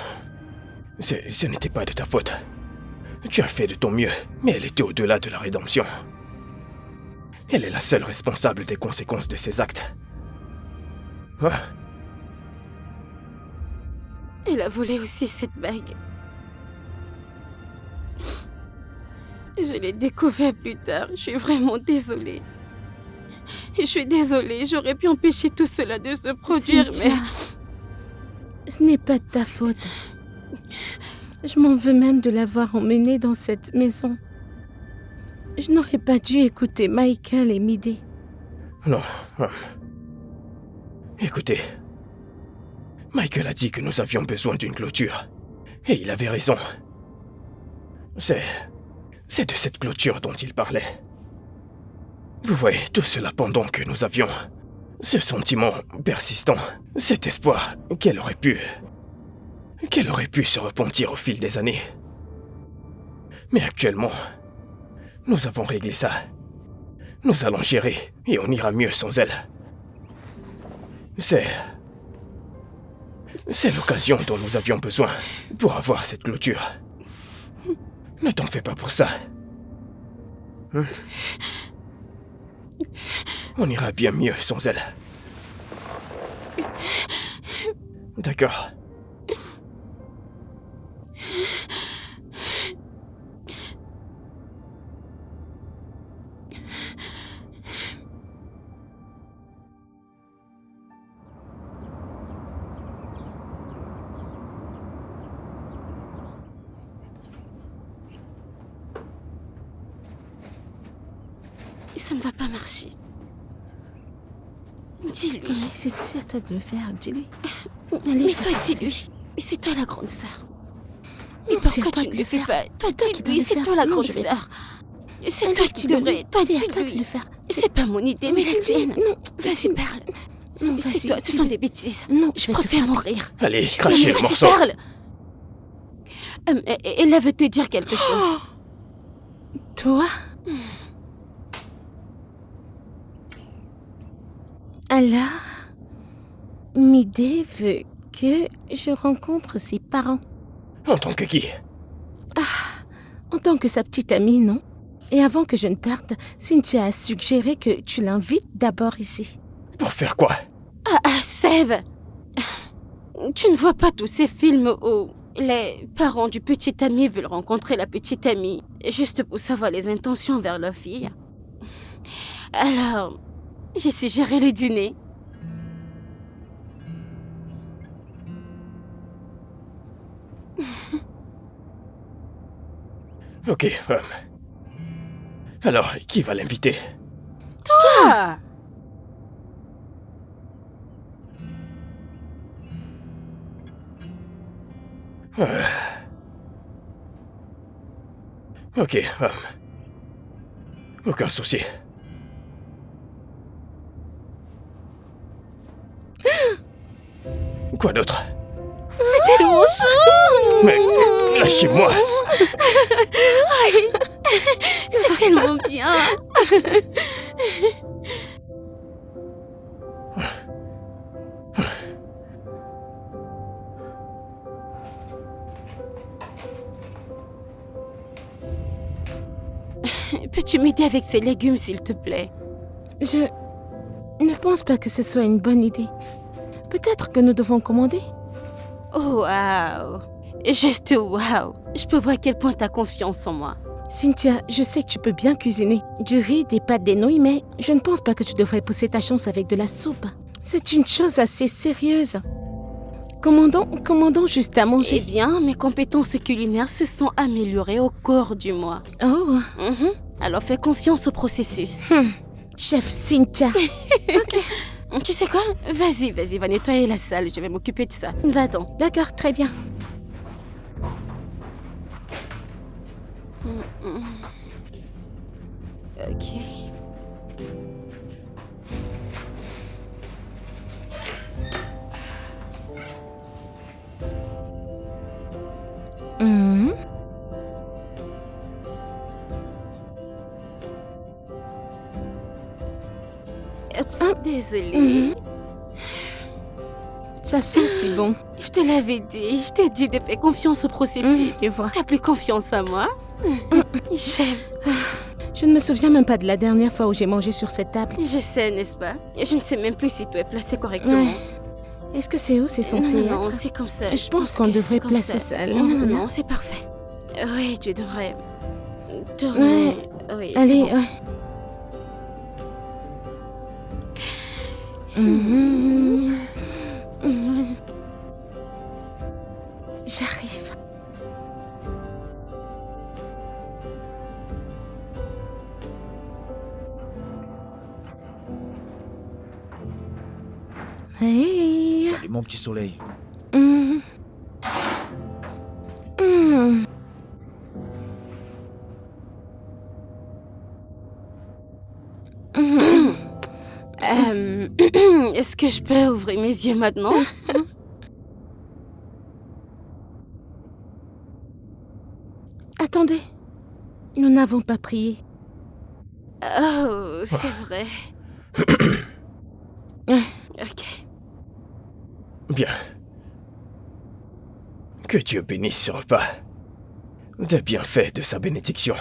Ce n'était pas de ta faute. Tu as fait de ton mieux, mais elle était au-delà de la rédemption. Elle est la seule responsable des conséquences de ses actes. Ah. Elle a volé aussi cette bague. Je l'ai découvert plus tard. Je suis vraiment désolée. Et je suis désolée, j'aurais pu empêcher tout cela de se produire, Cynthia, mais... ce n'est pas de ta faute. Je m'en veux même de l'avoir emmenée dans cette maison. Je n'aurais pas dû écouter Michael et Midé. Non. Écoutez. Michael a dit que nous avions besoin d'une clôture. Et il avait raison. C'est de cette clôture dont il parlait. Vous voyez, tout cela pendant que nous avions ce sentiment persistant, cet espoir qu'elle aurait pu se repentir au fil des années. Mais actuellement, nous avons réglé ça. Nous allons gérer et on ira mieux sans elle. C'est l'occasion dont nous avions besoin pour avoir cette clôture. Ne t'en fais pas pour ça. On ira bien mieux sans elle. D'accord. Ça ne va pas marcher. Dis-lui. C'est à toi de le faire, dis-lui. Mais toi, dis-lui. C'est toi la grande sœur. Mais Non, c'est à pourquoi toi tu de ne le le fais faire. pas? Toi, C'est toi qui dois dis-lui, le c'est faire. toi la Non, grande je vais sœur. C'est Alors, toi qui dis-le devrais. lui. Toi, C'est à toi de dis-lui. le faire. C'est pas mon idée, mais la dis-lui. tienne. Non, Vas-y, parle. Non, C'est vas-y, toi, ce sont dis-le. des bêtises. Non, Je je vais te préfère frapper. mourir. Allez, crachez le Vas-y, morceau. parle. Elle veut te dire quelque chose. Toi? Alors, Midé veut que je rencontre ses parents. En tant que qui? En tant que sa petite amie, non? Et avant que je ne parte, Cynthia a suggéré que tu l'invites d'abord ici. Pour faire quoi? Seb, tu ne vois pas tous ces films où les parents du petit ami veulent rencontrer la petite amie juste pour savoir les intentions vers leur fille. Alors, j'ai suggéré le dîner. Ok, alors, qui va l'inviter? Ah, Ok, aucun souci. Quoi d'autre? c'est tellement chaud. Mais lâchez-moi! C'est tellement bien. Peux-tu m'aider avec ces légumes, s'il te plaît? Je ne pense pas que ce soit une bonne idée. Peut-être que nous devons commander. Oh, waouh. Juste waouh. Je peux voir à quel point tu as confiance en moi. Cynthia, je sais que tu peux bien cuisiner du riz, des pâtes, des nouilles, mais je ne pense pas que tu devrais pousser ta chance avec de la soupe. C'est une chose assez sérieuse. Commandons juste à Eh manger. bien, mes compétences culinaires se sont améliorées au cours du mois. Oh, Alors fais confiance au processus. chef Cynthia. Tu sais quoi? Vas-y, va nettoyer la salle. Je vais m'occuper de ça. Va-t'en. D'accord, très bien. Ok. Mhm. Oups, désolée. Ça sent si bon. Je te l'avais dit. Je t'ai dit de faire confiance au processus. Je vois. T'as plus confiance en moi? Chef, Je ne me souviens même pas de la dernière fois où j'ai mangé sur cette table. je sais, n'est-ce pas? Je ne sais même plus si tout est placé correctement. Ouais. Est-ce que c'est où c'est censé Non, être? c'est comme ça. Je pense qu'on que devrait c'est comme placer ça là. Non, c'est parfait. Oui, tu devrais. Ouais. Oui, c'est Allez, bon. ouais. Mhm. Mhm. J'arrive. Hey. Salut mon petit soleil. Mhm. Mhm. Est-ce que je peux ouvrir mes yeux maintenant? Attendez. Nous n'avons pas prié. Oh, c'est vrai. Ouais. Ok. Bien. Que Dieu bénisse ce repas. des bienfaits de sa bénédiction.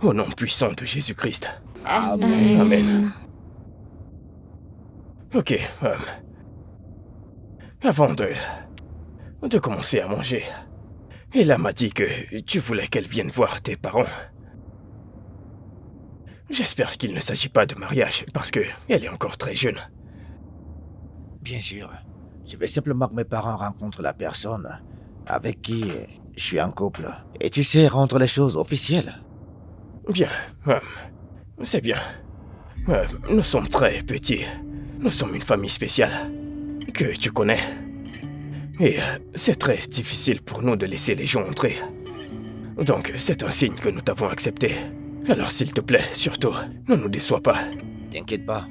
Au nom puissant de Jésus-Christ. Amen. Amen. Ok, avant de commencer à manger, Ella m'a dit que tu voulais qu'elle vienne voir tes parents. J'espère qu'il ne s'agit pas de mariage parce que elle est encore très jeune. Bien sûr. Je veux simplement que mes parents rencontrent la personne avec qui je suis en couple. Et tu sais, rendre les choses officielles. Bien, c'est bien. Nous sommes très petits. Nous sommes une famille spéciale que tu connais. Et c'est très difficile pour nous de laisser les gens entrer. Donc c'est un signe que nous t'avons accepté. Alors s'il te plaît, surtout, ne nous déçois pas. T'inquiète pas.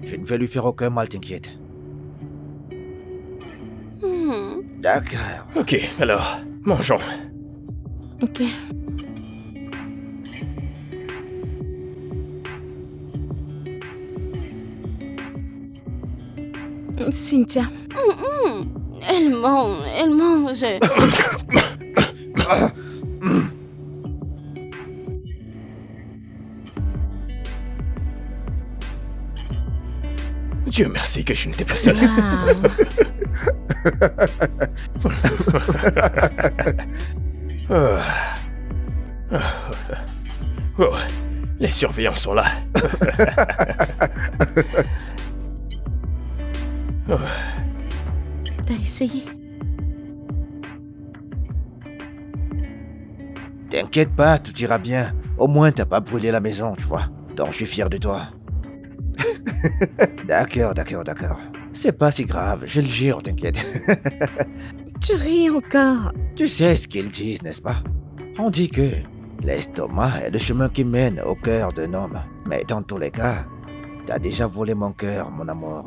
Je ne vais lui faire aucun mal, t'inquiète. D'accord. Ok, alors, mangeons. Ok. Cynthia, Elle mange. Dieu merci que je n'étais pas seul. wow. Oh, les surveillants sont là. Oh, T'as essayé? T'inquiète pas, tout ira bien. Au moins, t'as pas brûlé la maison, tu vois. Donc, je suis fier de toi. D'accord. C'est pas si grave, je le jure, t'inquiète. Tu ris encore. Tu sais ce qu'ils disent, n'est-ce pas? On dit que l'estomac est le chemin qui mène au cœur d'un homme. Mais dans tous les cas, t'as déjà volé mon cœur, mon amour.